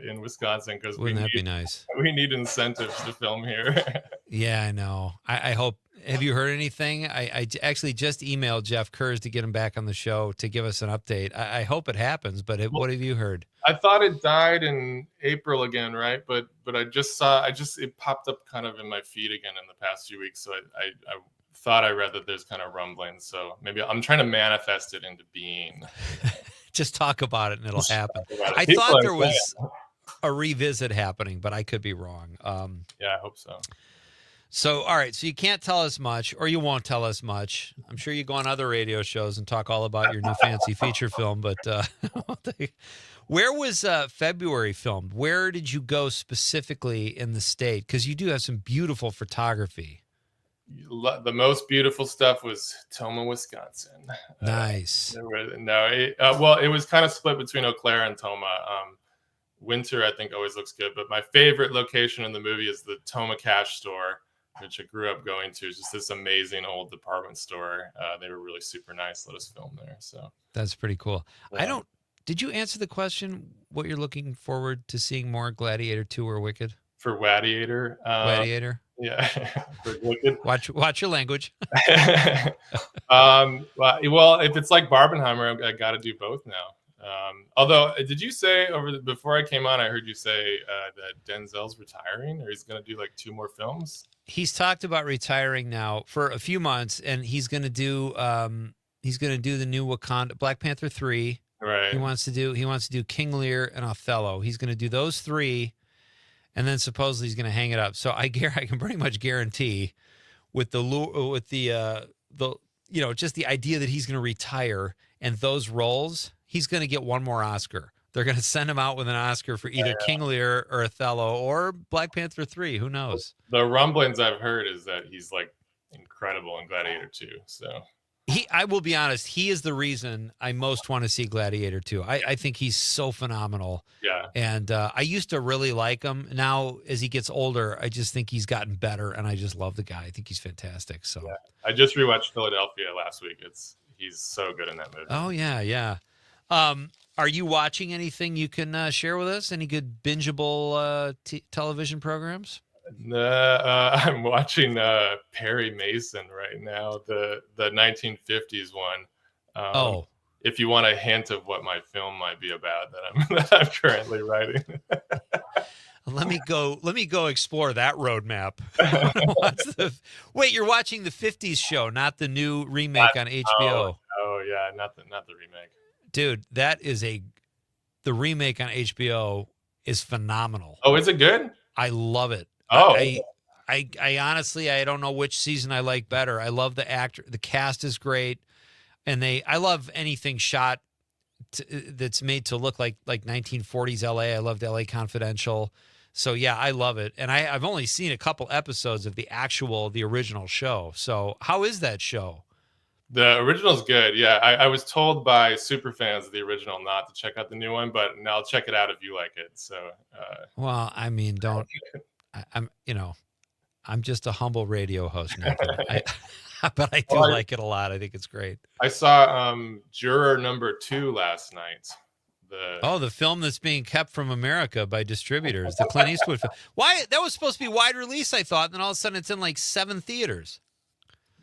in Wisconsin, because Wouldn't that be nice? We need incentives to film here. Yeah, I know. I hope. Have you heard anything? I actually just emailed Jeff Kurz to get him back on the show to give us an update. I hope it happens, but what have you heard? I thought it died in April again, right? But I just saw it popped up kind of in my feed again in the past few weeks. So I thought I read that there's kind of rumblings. So maybe I'm trying to manifest it into being. Just talk about it and it'll happen. I People thought are there was saying. a revisit happening, but I could be wrong. Yeah, I hope so. So, all right. So you can't tell us much, or you won't tell us much. I'm sure you go on other radio shows and talk all about your new fancy feature film, but where was February filmed? Where did you go specifically in the state? Because you do have some beautiful photography. The most beautiful stuff was Toma, Wisconsin. Nice. It was kind of split between Eau Claire and Toma. Winter, I think, always looks good, but my favorite location in the movie is the Toma Cash Store, which I grew up going to. It's just this amazing old department store. They were really super nice. Let us film there. So That's pretty cool. Yeah. Did you answer the question what you're looking forward to seeing more, Gladiator 2 or Wicked? For Gladiator. Gladiator? Yeah. For Wicked. Watch your language. Well, if it's like Barbenheimer, I got to do both now. Although, did you say before I came on, I heard you say that Denzel's retiring, or he's going to do like 2 more films? He's talked about retiring now for a few months, and he's going to do the new Wakanda, Black Panther 3. Right. He wants to do King Lear and Othello. He's going to do those 3, and then supposedly he's going to hang it up. So I can pretty much guarantee with the just the idea that he's going to retire and those roles, he's going to get one more Oscar. They're going to send him out with an Oscar for either King Lear or Othello or Black Panther 3. Who knows? The rumblings I've heard is that he's like incredible in Gladiator 2. So I will be honest, he is the reason I most want to see Gladiator 2. I think he's so phenomenal. Yeah. And I used to really like him. Now, as he gets older, I just think he's gotten better, and I just love the guy. I think he's fantastic. So yeah. I just rewatched Philadelphia last week. He's so good in that movie. Oh, yeah. Are you watching anything you can share with us? Any good bingeable television programs? I'm watching Perry Mason right now, the 1950s one. If you want a hint of what my film might be about that I'm currently writing. Let me go explore that roadmap. Wait, you're watching the 50s show, not the new remake on HBO. Oh yeah, not the remake. Dude, the remake on HBO is phenomenal. Oh, is it good? I love it. Oh, I honestly, I don't know which season I like better. I love the actor. The cast is great. And I love anything shot that's made to look like 1940s LA. I loved LA Confidential. So yeah, I love it. And I've only seen a couple episodes of the original show. So how is that show? The original's good. Yeah, I was told by super fans of the original not to check out the new one, but now I'll check it out if you like it. So, well, I mean, I'm just a humble radio host, Nathan. But I do like it a lot. I think it's great. I saw Juror Number 2 last night. The film that's being kept from America by distributors, the Clint Eastwood film. Why? That was supposed to be wide release, I thought, and then all of a sudden it's in like 7 theaters.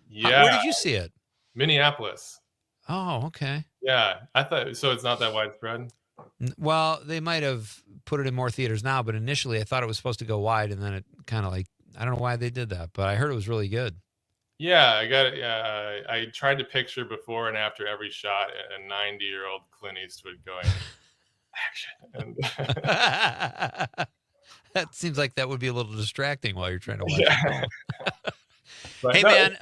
Yeah. Where did you see it? Minneapolis. Oh, okay. Yeah, I thought so. It's not that widespread. Well, they might have put it in more theaters now, but initially I thought it was supposed to go wide, and then it kind of I don't know why they did that, but I heard it was really good. Yeah, I got it. Yeah, I tried to picture before and after every shot a 90-year-old Clint Eastwood going action. And that seems like that would be a little distracting while you're trying to watch it. Hey, man,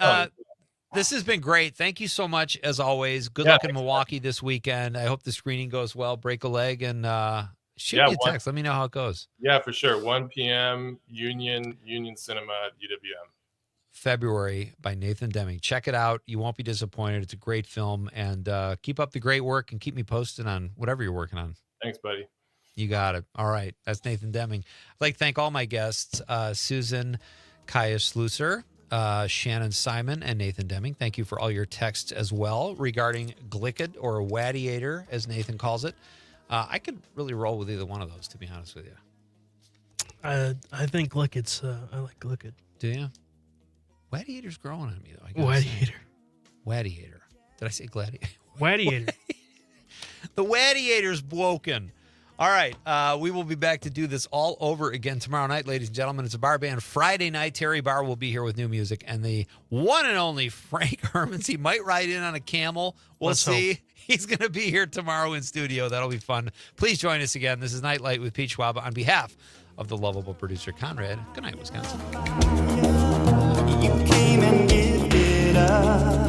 this has been great. Thank you so much, as always. Good luck in Milwaukee this weekend. I hope the screening goes well. Break a leg and shoot me a text. Let me know how it goes. Yeah, for sure. 1 p.m. Union Cinema at UWM. February by Nathan Deming. Check it out. You won't be disappointed. It's a great film. And keep up the great work and keep me posted on whatever you're working on. Thanks, buddy. You got it. All right. That's Nathan Deming. I'd like to thank all my guests, Susan Kaya-Slusser, Shannon Simon and Nathan Deming. Thank you for all your texts as well regarding Glickit or Wadiator, as Nathan calls it. I could really roll with either one of those, to be honest with you. I think Glickit's. I like Glickit. Do you? Wadiator's growing on me, though. Wadiator. Wadiator. Did I say gladiator? Wadiator. The Wadiator's broken. All right. We will be back to do this all over again tomorrow night, ladies and gentlemen. It's a bar band Friday night. Terry Barr will be here with new music. And the one and only Frank Hermans. He might ride in on a camel. We'll see. Hope. He's going to be here tomorrow in studio. That'll be fun. Please join us again. This is Nightlight with Pete Schwaba on behalf of the lovable producer, Conrad. Good night, Wisconsin. You came and gifted us